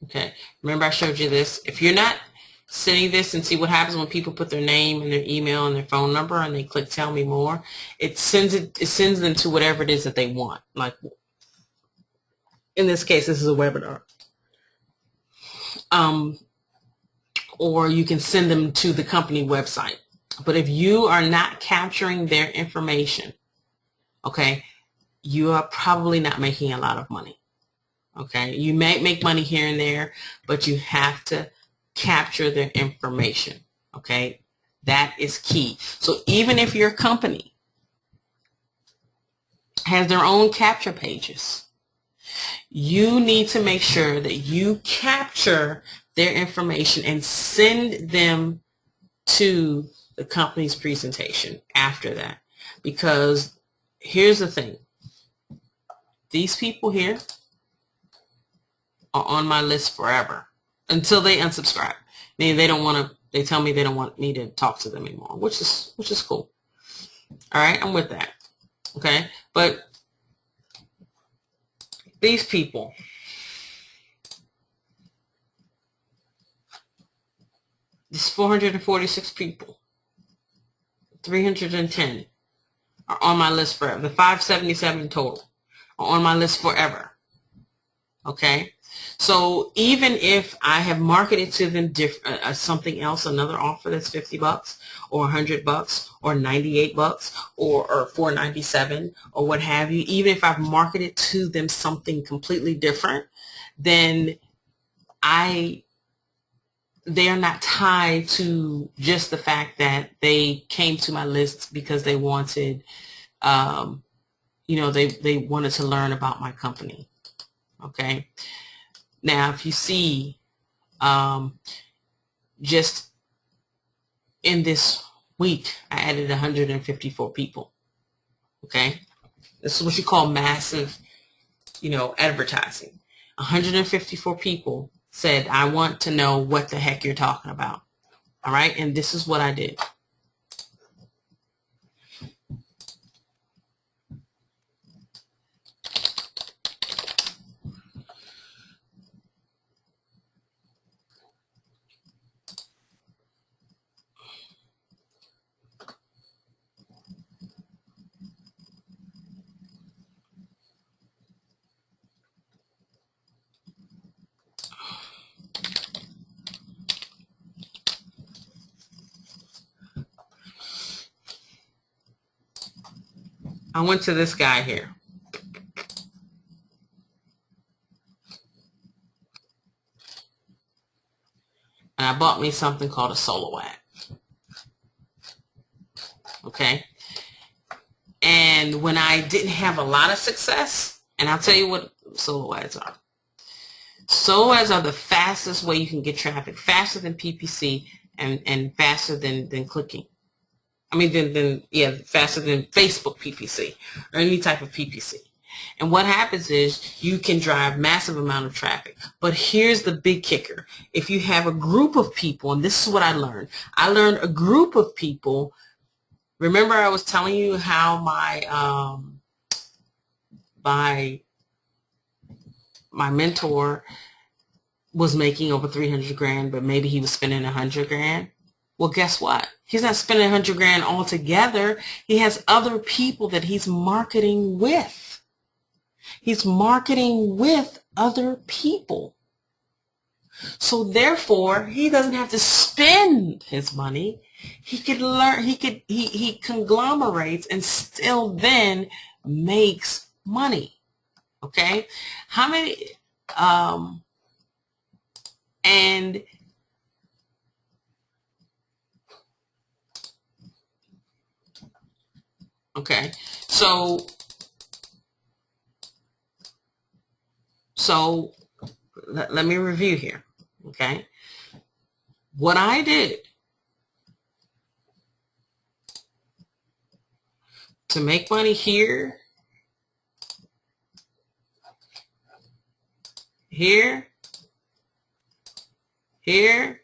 okay, remember I showed you this. If you're not sending this, and see what happens when people put their name and their email and their phone number and they click tell me more, it sends them to whatever it is that they want. Like in this case, this is a webinar. Or you can send them to the company website. But if you are not capturing their information, okay, you are probably not making a lot of money. Okay, you may make money here and there, but you have to capture their information. Okay, that is key. So even if your company has their own capture pages, you need to make sure that you capture their information and send them to the company's presentation after that. Because here's the thing, these people here are on my list forever until they unsubscribe. Meaning they don't want to, they tell me they don't want me to talk to them anymore, which is cool. All right, I'm with that. Okay, but these people, these 446 people, 310 are on my list forever. The 577 total are on my list forever. Okay, so even if I have marketed to them something else, another offer that's $50 or $100 or $98 or $497 or what have you, even if I've marketed to them something completely different, then I they are not tied to just the fact that they came to my list because they wanted, they wanted to learn about my company. Okay. Now, if you see, just in this week, I added 154 people. Okay. This is what you call massive, advertising. 154 people said, I want to know what the heck you're talking about. All right. And this is what I did. I went to this guy here. And I bought me something called a solo ad. Okay. And when I didn't have a lot of success, and I'll tell you what solo ads are. Solo ads are the fastest way you can get traffic, faster than PPC and faster than clicking. Faster than Facebook PPC or any type of PPC. And what happens is you can drive massive amount of traffic. But here's the big kicker. If you have a group of people, and this is what I learned. I learned a group of people. Remember I was telling you how my mentor was making over 300 grand, but maybe he was spending 100 grand. Well, guess what? He's not spending 100 grand altogether. He has other people that he's marketing with. He's marketing with other people. So therefore, he doesn't have to spend his money. He could learn, he conglomerates and still then makes money. Okay? How many, and okay, so let me review here. Okay, what I did to make money here, here, here,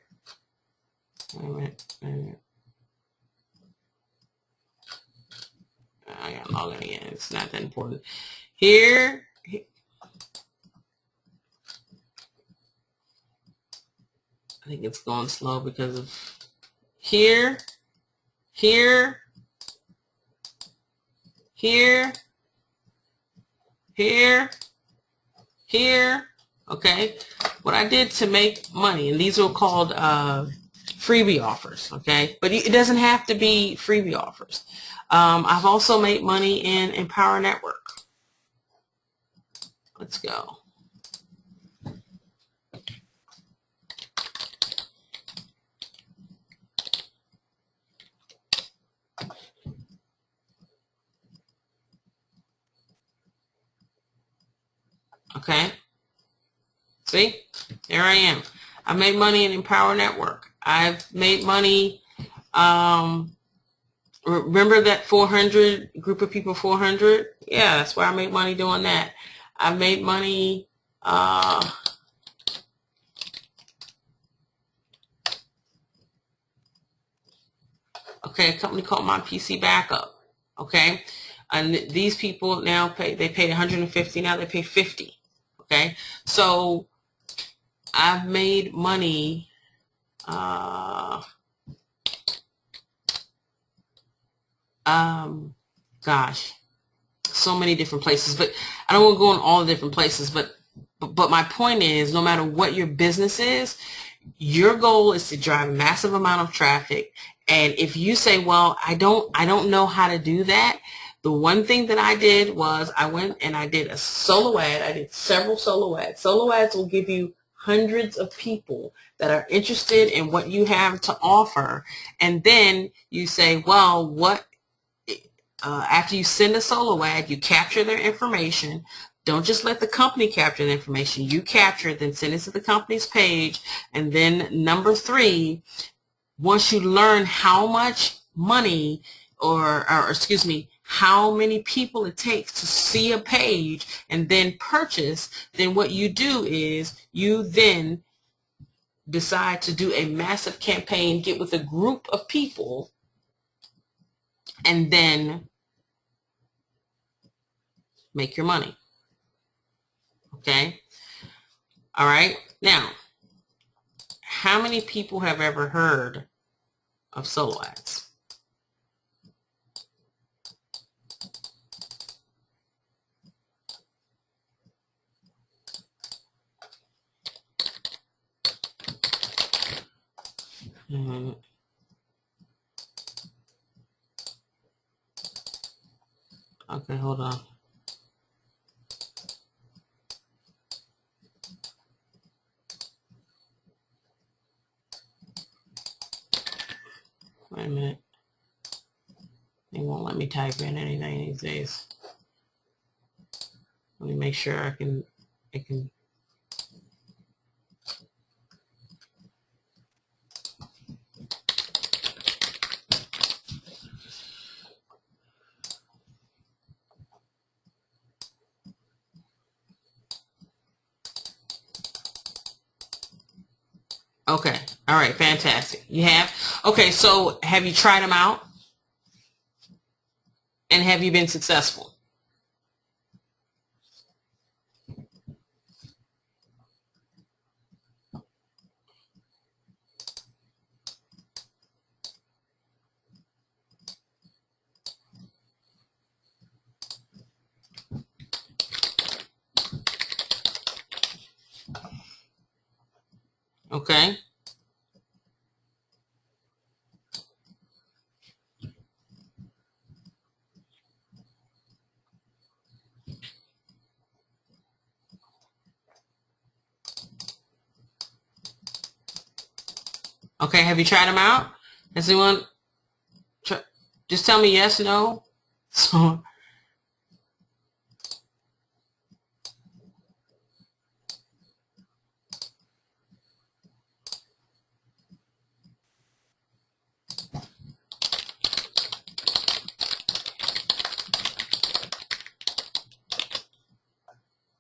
wait a minute. I got logging again. It's not that important. Here, I think it's going slow because of here, here, here, here, here. Okay, what I did to make money, and these are called freebie offers. Okay, but it doesn't have to be freebie offers. I've also made money in Empower Network. Let's go. Okay. See, there I am. I made money in Empower Network. I've made money. Remember that 400 group of people, 400? Yeah, that's where I made money doing that. I made money. Okay, a company called My PC Backup. Okay, and these people now they paid 150. Now they pay 50. Okay, so I've made money. Gosh, so many different places, but I don't want to go in all the different places, but my point is, no matter what your business is, your goal is to drive a massive amount of traffic. And if you say, well, I don't know how to do that, the one thing that I did was I went and I did a solo ad. I did several solo ads. Solo ads will give you hundreds of people that are interested in what you have to offer. And then you say, well, after you send a solo ad, you capture their information. Don't just let the company capture the information. You capture it, then send it to the company's page. And then number 3, once you learn how much money or excuse me, how many people it takes to see a page and then purchase, then what you do is you then decide to do a massive campaign, get with a group of people, and then make your money. Okay? All right? Now, how many people have ever heard of solo ads? Okay, hold on. Wait a minute. They won't let me type in anything these days. Let me make sure I can. Okay. All right. Fantastic. You have? Okay. So have you tried them out? And have you been successful? Okay. Okay. Have you tried them out? Has anyone? Just tell me yes, no. So.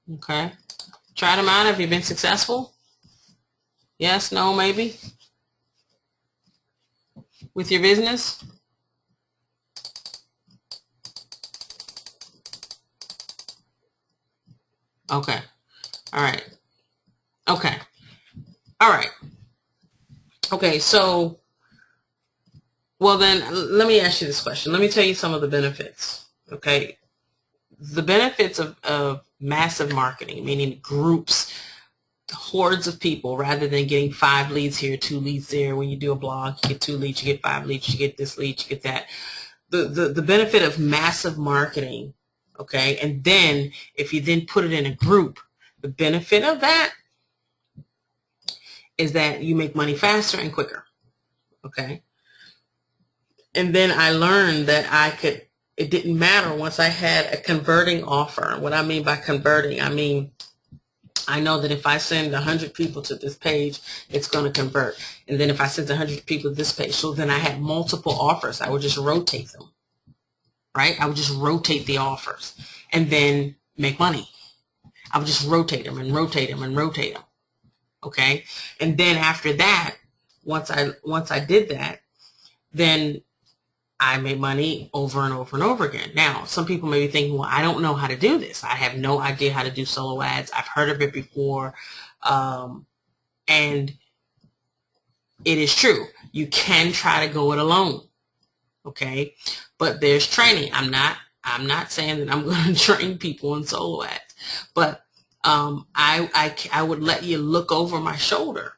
Okay. Tried them out. Have you been successful? Yes, no, maybe? With your business? Okay. All right. Okay. All right. Okay. So, well then, let me ask you this question. Let me tell you some of the benefits. Okay. The benefits of massive marketing, meaning groups, hordes of people, rather than getting 5 leads here, 2 leads there. When you do a blog, you get 2 leads, you get 5 leads, you get this lead, you get that. The benefit of massive marketing, okay, and then if you then put it in a group, the benefit of that is that you make money faster and quicker, okay? And then I learned that it didn't matter once I had a converting offer. What I mean by converting, I know that if I send 100 people to this page, it's going to convert. And then if I send 100 people to this page, so then I had multiple offers. I would just rotate them, right? I would just rotate the offers and then make money. I would just rotate them and rotate them and rotate them, okay? And then after that, once I did that, then I made money over and over and over again. Now, some people may be thinking, well, I don't know how to do this. I have no idea how to do solo ads. I've heard of it before. And it is true. You can try to go it alone. Okay. But there's training. I'm not saying that I'm going to train people in solo ads, but I would let you look over my shoulder.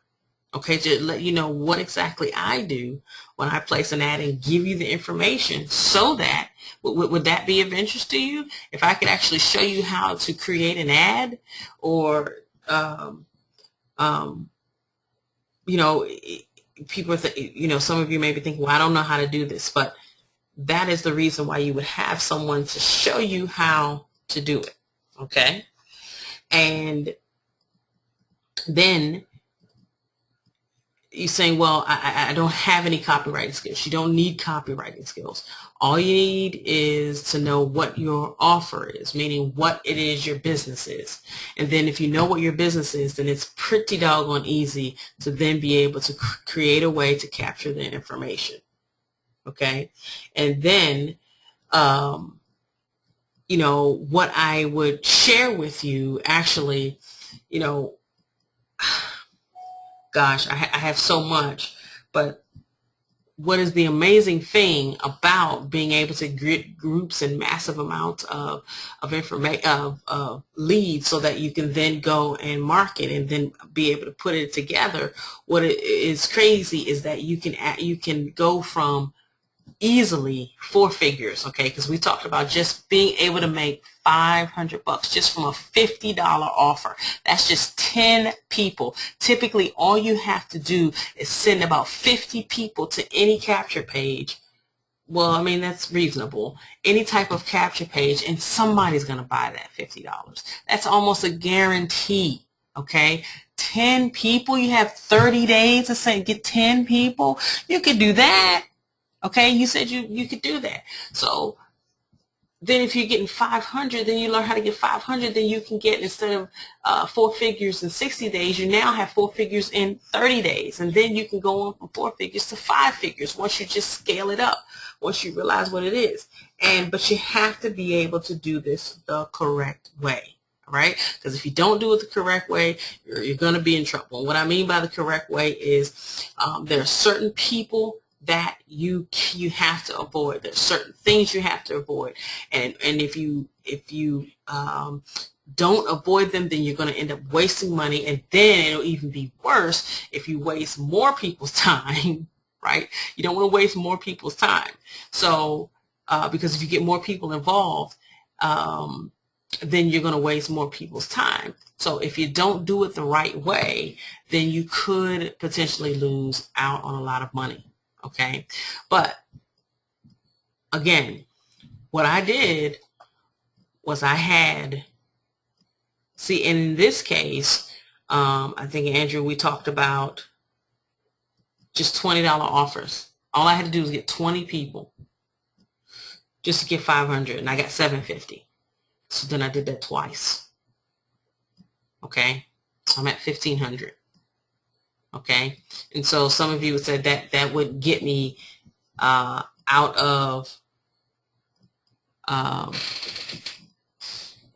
Okay, to let you know what exactly I do when I place an ad and give you the information, so that, would that be of interest to you? If I could actually show you how to create an ad, or um, you know, people are, you know, some of you may be thinking, well, I don't know how to do this, but that is the reason why you would have someone to show you how to do it. Okay. And then you're saying, well, I don't have any copywriting skills. You don't need copywriting skills. All you need is to know what your offer is, meaning what it is your business is. And then if you know what your business is, then it's pretty doggone easy to then be able to create a way to capture the information. Okay. And then, you know, what I would share with you actually, you know, gosh, I have so much, but what is the amazing thing about being able to get groups and massive amounts of information, of leads, so that you can then go and market and then be able to put it together? What is crazy is that you can go from easily 4 figures, okay? Because we talked about just being able to make $500 just from a $50 offer. That's just 10 people. Typically, all you have to do is send about 50 people to any capture page. Well, I mean, that's reasonable. Any type of capture page, and somebody's going to buy that $50. That's almost a guarantee, okay? 10 people, you have 30 days to say, get 10 people. You could do that. Okay, you said you could do that. So then if you're getting 500, then you learn how to get 500, then you can get, instead of 4 figures in 60 days, you now have 4 figures in 30 days. And then you can go on from 4 figures to 5 figures once you just scale it up, once you realize what it is. But you have to be able to do this the correct way. Right? Because if you don't do it the correct way, you're going to be in trouble. And what I mean by the correct way is there are certain people that you have to avoid. There's certain things you have to avoid, and if you don't avoid them, then you're going to end up wasting money, and then it'll even be worse if you waste more people's time. Right? You don't want to waste more people's time. So because if you get more people involved, then you're going to waste more people's time. So if you don't do it the right way, then you could potentially lose out on a lot of money. Okay, but again, what I did was and in this case, I think, Andrew, we talked about just $20 offers. All I had to do was get 20 people just to get 500, and I got 750. So then I did that twice. Okay, I'm at 1,500. Okay, and so some of you would say that would get me out of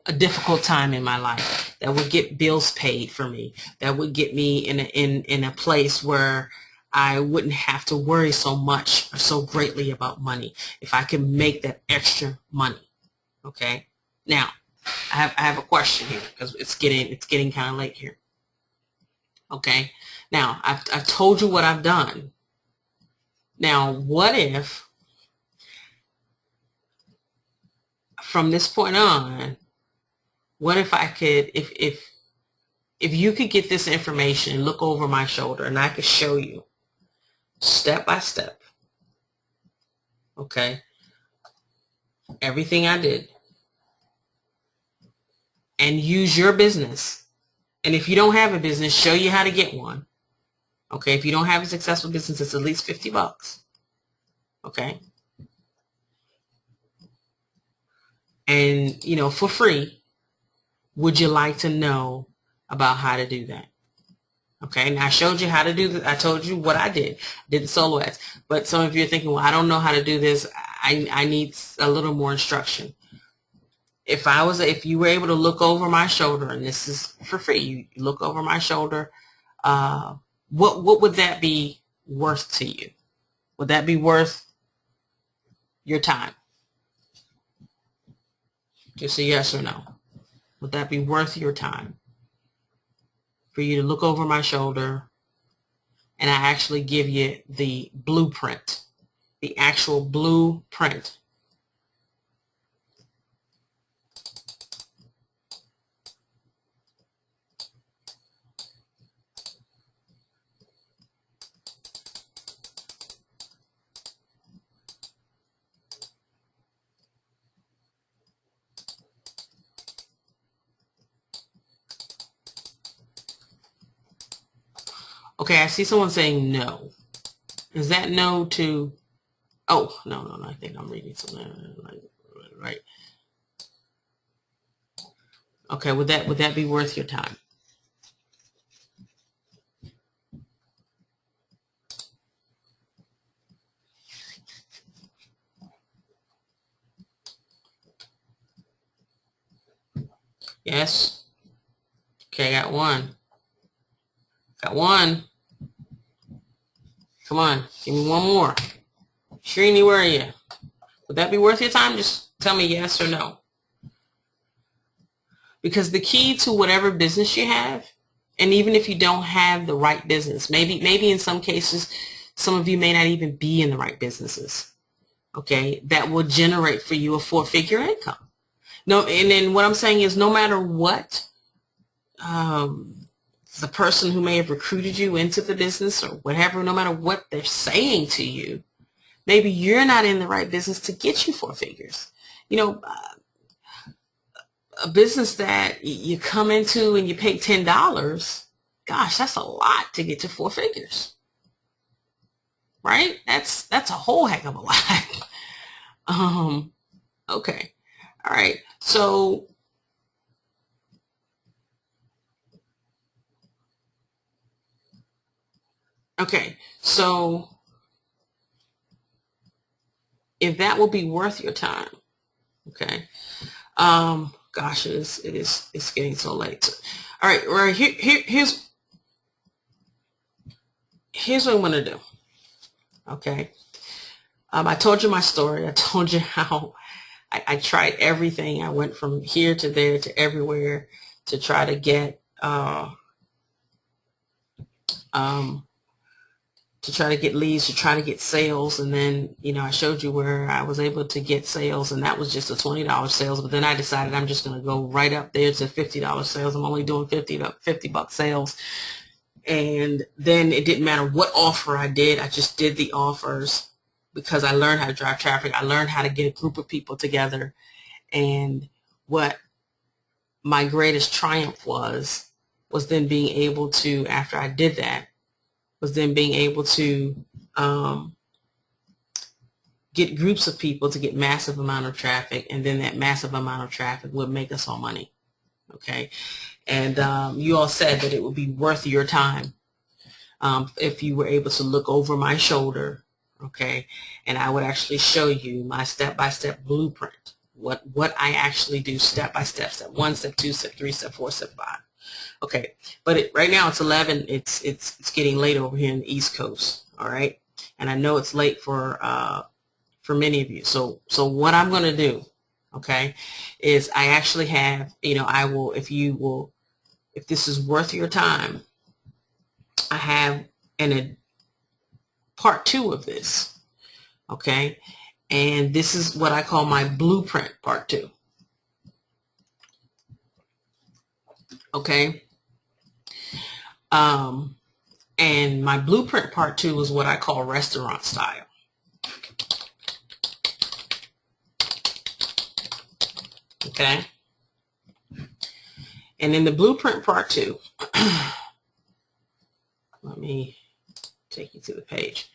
a difficult time in my life. That would get bills paid for me. That would get me in a place where I wouldn't have to worry so much or so greatly about money if I can make that extra money. Okay, now I have a question here, because it's getting kind of late here. Okay, now I've told you what I've done. Now, what if from this point on, what if I could, if you could get this information and look over my shoulder, and I could show you step by step, okay, everything I did, and use your business. And if you don't have a business, show you how to get one. Okay, if you don't have a successful business, it's at least $50. Okay, and for free. Would you like to know about how to do that? Okay, now I showed you how to do this. I told you what I did the solo ads. But some of you are thinking, well, I don't know how to do this. I need a little more instruction. If you were able to look over my shoulder, and this is for free, you look over my shoulder, what would that be worth to you? Would that be worth your time? Just a yes or no. Would that be worth your time for you to look over my shoulder and I actually give you the blueprint, the actual blueprint? Okay, I see someone saying no. Is that no to, oh, no, I think I'm reading something, right? Okay, would that be worth your time? Yes. Okay, got one. Got one. Come on, give me one more. Srini, where are you? Would that be worth your time? Just tell me yes or no. Because the key to whatever business you have, and even if you don't have the right business, maybe in some cases, some of you may not even be in the right businesses, okay, that will generate for you a 4-figure income. No, and then what I'm saying is no matter what the person who may have recruited you into the business or whatever, no matter what they're saying to you, maybe you're not in the right business to get you 4 figures. You know, a business that you come into and you pay $10, gosh, that's a lot to get to 4 figures, right? That's a whole heck of a lot. Okay. All right. So okay. So if that will be worth your time, okay. Gosh, it's getting so late. So, all right, here's what I'm gonna do. Okay. I told you my story. I told you how I tried everything. I went from here to there to everywhere to try to get leads, to try to get sales. And then, I showed you where I was able to get sales, and that was just a $20 sales. But then I decided I'm just going to go right up there to $50 sales. I'm only doing $50 sales. And then it didn't matter what offer I did. I just did the offers because I learned how to drive traffic. I learned how to get a group of people together. And what my greatest triumph was then being able to, after I did that, was then being able to get groups of people to get massive amount of traffic, and then that massive amount of traffic would make us all money. Okay. And you all said that it would be worth your time if you were able to look over my shoulder, okay, and I would actually show you my step-by-step blueprint, what I actually do step by step, step 1, step 2, step 3, step 4, step 5. Okay, but right now it's 11. It's getting late over here in the East Coast. All right, and I know it's late for many of you. So what I'm going to do, okay, is I actually have, I will, if this is worth your time, I have a part 2 of this, okay, and this is what I call my blueprint part 2. Okay. And my blueprint part 2 is what I call restaurant style. Okay. And in the blueprint part 2, let me take you to the page.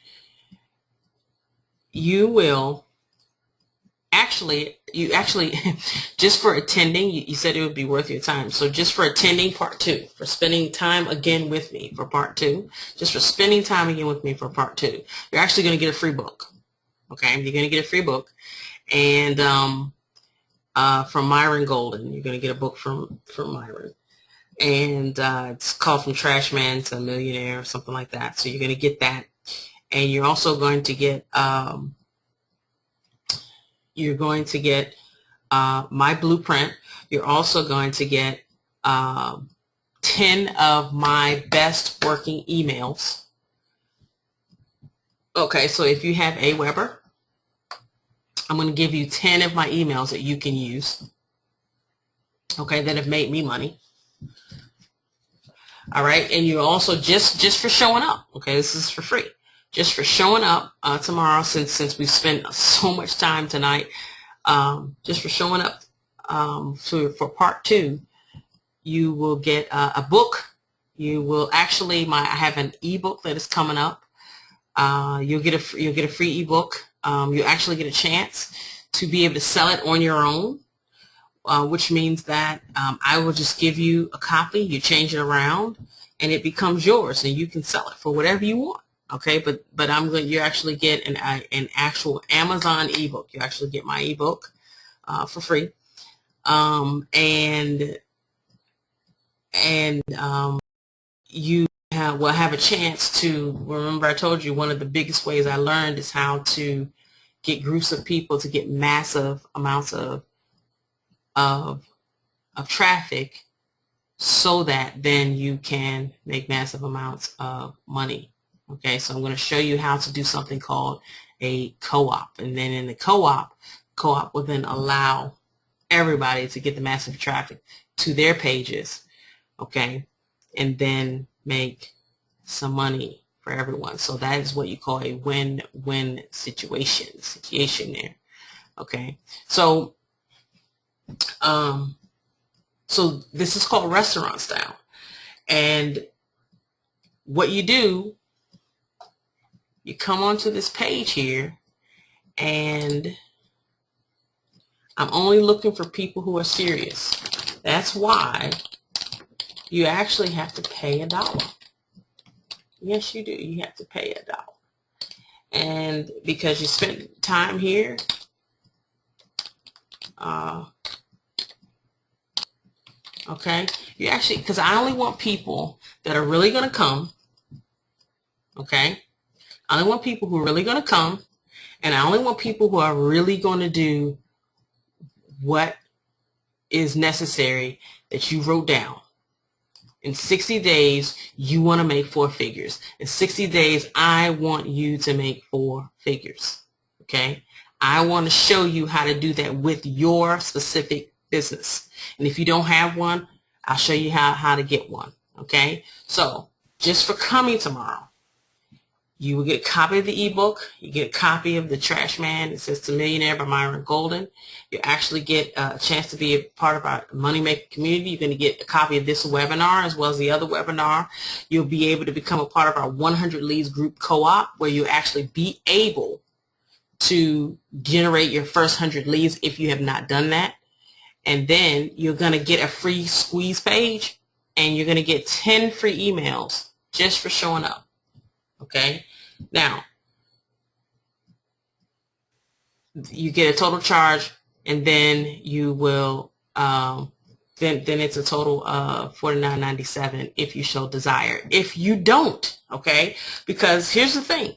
You actually, just for attending, you said it would be worth your time. So just for attending part 2, for spending time again with me for part 2, just for spending time again with me for part 2, you're actually going to get a free book. Okay, you're going to get a free book, and from Myron Golden, you're going to get a book from Myron, and it's called From Trash Man to a Millionaire or something like that. So you're going to get that, and you're also going to get my blueprint. You're also going to get 10 of my best working emails. Okay, so if you have Aweber, I'm going to give you 10 of my emails that you can use, okay, that have made me money. All right, and you're also just for showing up, okay, this is for free. Just for showing up tomorrow, since we spent so much time tonight, just for showing up for part 2, you will get a book. You will actually, I have an ebook that is coming up. You'll get a free ebook. You actually get a chance to be able to sell it on your own, which means that I will just give you a copy. You change it around, and it becomes yours, and you can sell it for whatever you want. Okay, but you actually get an actual Amazon ebook. You actually get my ebook for free, and you will have a chance to, remember I told you one of the biggest ways I learned is how to get groups of people to get massive amounts of traffic, so that then you can make massive amounts of money. Okay, so I'm going to show you how to do something called a co-op, and then in the co-op will then allow everybody to get the massive traffic to their pages, okay, and then make some money for everyone. So that is what you call a win-win situation there. Okay, so so this is called restaurant style, and what you do, you come onto this page here, and I'm only looking for people who are serious. That's why you actually have to pay $1. Yes, you do. You have to pay $1. And because you spent time here, okay, you actually, because I only want people that are really going to come, okay? I only want people who are really going to come, and I only want people who are really going to do what is necessary that you wrote down. In 60 days, you want to make 4 figures. In 60 days, I want you to make 4 figures, okay? I want to show you how to do that with your specific business. And if you don't have one, I'll show you how to get one, okay? So just for coming tomorrow, you will get a copy of the ebook. You get a copy of The Trash Man. It says "To Millionaire" by Myron Golden. You actually get a chance to be a part of our Money Maker community. You're going to get a copy of this webinar as well as the other webinar. You'll be able to become a part of our 100 Leads group co-op, where you actually be able to generate your first 100 leads if you have not done that. And then you're going to get a free squeeze page, and you're going to get 10 free emails just for showing up. Okay, now you get a total charge, and then you will then it's a total of $49.97 if you show desire. If you don't, okay, because here's the thing: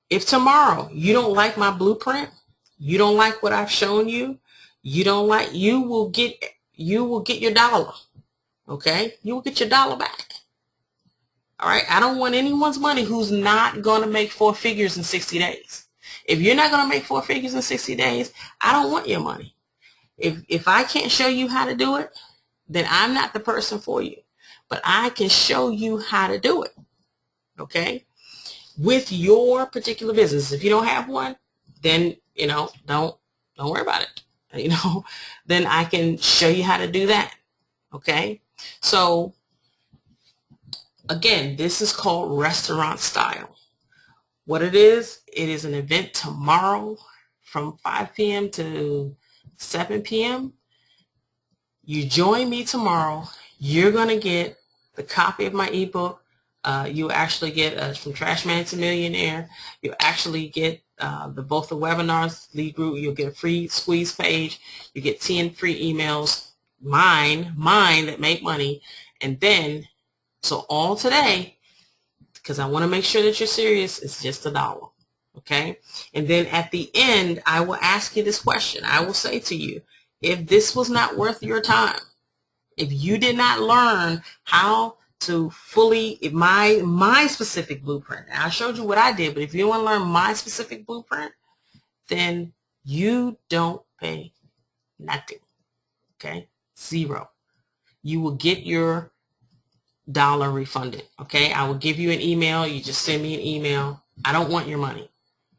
if tomorrow you don't like my blueprint, you don't like what I've shown you, you will get your dollar. Okay, you will get your dollar back. All right, I don't want anyone's money who's not going to make 4 figures in 60 days. If you're not going to make 4 figures in 60 days, I don't want your money. If I can't show you how to do it, then I'm not the person for you. But I can show you how to do it, okay, with your particular business. If you don't have one, then, don't worry about it. Then I can show you how to do that, okay? So again, this is called restaurant style. What it is an event tomorrow from 5 p.m. to 7 p.m. You join me tomorrow. You're going to get the copy of my ebook. You actually get From Trash Man to Millionaire. You actually get both the webinars, lead group. You'll get a free squeeze page. You get 10 free emails, mine that make money. And then, so all today, because I want to make sure that you're serious, it's just $1, okay? And then at the end, I will ask you this question. I will say to you, if this was not worth your time, if you did not learn how to fully, if my specific blueprint, I showed you what I did, but if you want to learn my specific blueprint, then you don't pay nothing, okay? 0. You will get your dollar refunded, okay? I will give you an email. You just send me an email. I don't want your money,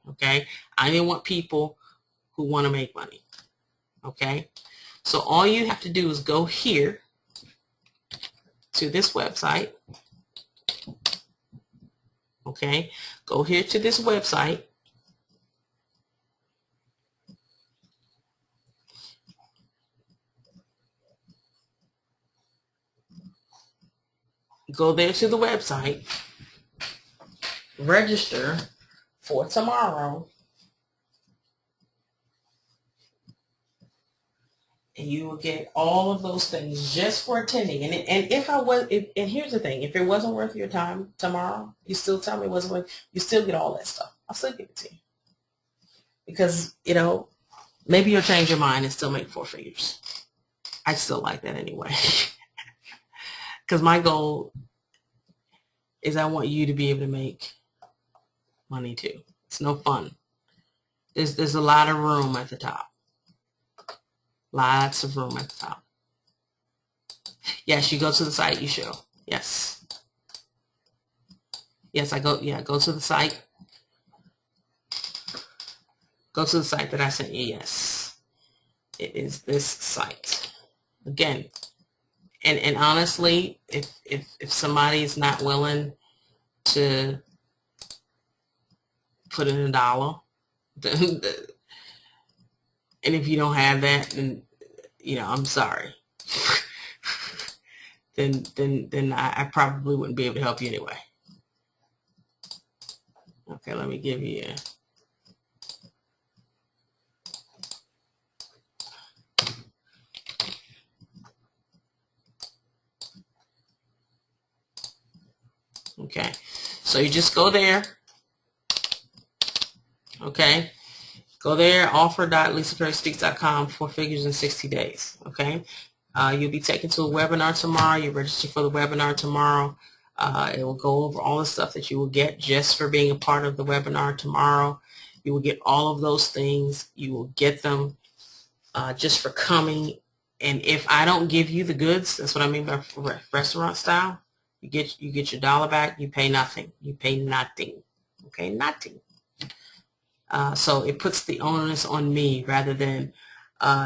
okay? I only want people who want to make money, okay? So all you have to do is go here, to this website. Okay, go here to this website. Go there to the website, register for tomorrow, and you will get all of those things just for attending. And and here's the thing, if it wasn't worth your time tomorrow, you still tell me it wasn't worth, you still get all that stuff. I'll still give it to you. Because, you know, maybe you'll change your mind and still make 4 figures. I still like that anyway. Because my goal is I want you to be able to make money too. It's no fun. There's a lot of room at the top. Lots of room at the top. Yes, you go to the site, you show. Yes. Yes, go to the site. Go to the site that I sent you, yes. It is this site. Again, and honestly, if somebody is not willing to put in $1, and if you don't have that, then, you know, I'm sorry. then I probably wouldn't be able to help you anyway. Okay, let me give you okay, so you just go there. Okay, go there, offer.lisacurryspeaks.com, 4 figures in 60 days. Okay, you'll be taken to a webinar tomorrow. You register for the webinar tomorrow. It will go over all the stuff that you will get just for being a part of the webinar tomorrow. You will get all of those things. You will get them just for coming. And if I don't give you the goods, that's what I mean by restaurant style. You get your $1 back. You pay nothing. You pay nothing. Okay, nothing. So it puts the onus on me rather than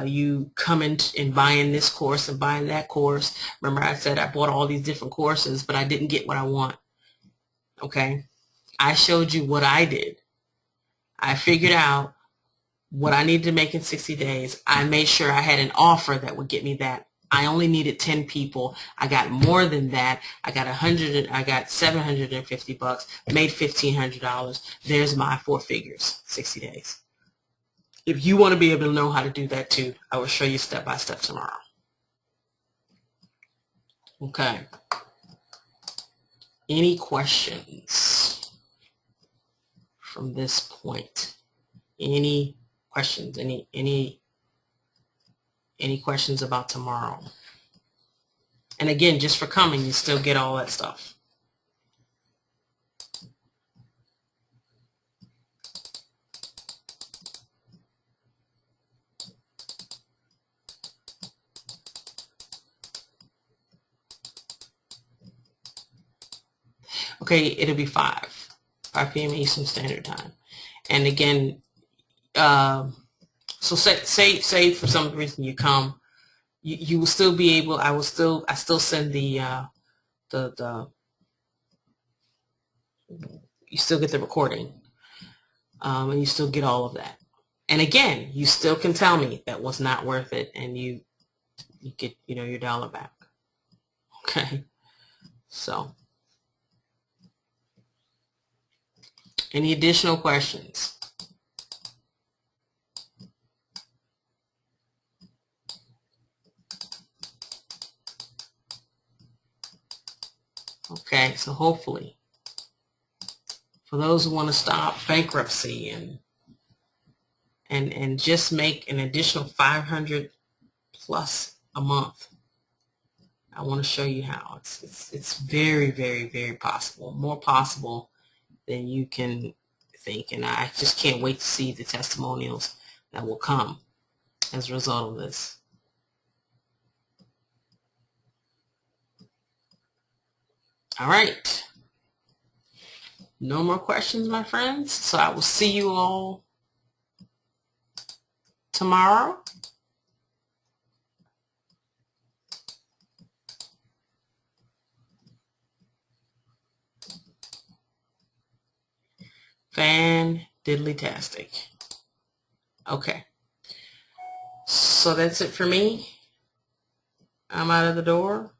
you coming and buying this course and buying that course. Remember I said I bought all these different courses, but I didn't get what I want. Okay, I showed you what I did. I figured out what I needed to make in 60 days. I made sure I had an offer that would get me that. I only needed 10 people. I got more than that. I got $750, made $1,500. There's my 4 figures, 60 days. If you want to be able to know how to do that too, I will show you step by step tomorrow. Okay. Any questions from this point? Any questions? Any questions about tomorrow? And again, just for coming, you still get all that stuff. Okay, it'll be 5 p.m. Eastern Standard Time. And again, so say for some reason you come, you will still be able. I still send the you still get the recording, and you still get all of that. And again, you still can tell me that was not worth it, and you get your $1 back. Okay, so any additional questions? Okay, so hopefully, for those who want to stop bankruptcy and just make an additional 500 plus a month, I want to show you how. It's very, very, very possible, more possible than you can think, and I just can't wait to see the testimonials that will come as a result of this. All right. No more questions, my friends. So I will see you all tomorrow. Fan-diddly-tastic. Okay. So that's it for me. I'm out of the door.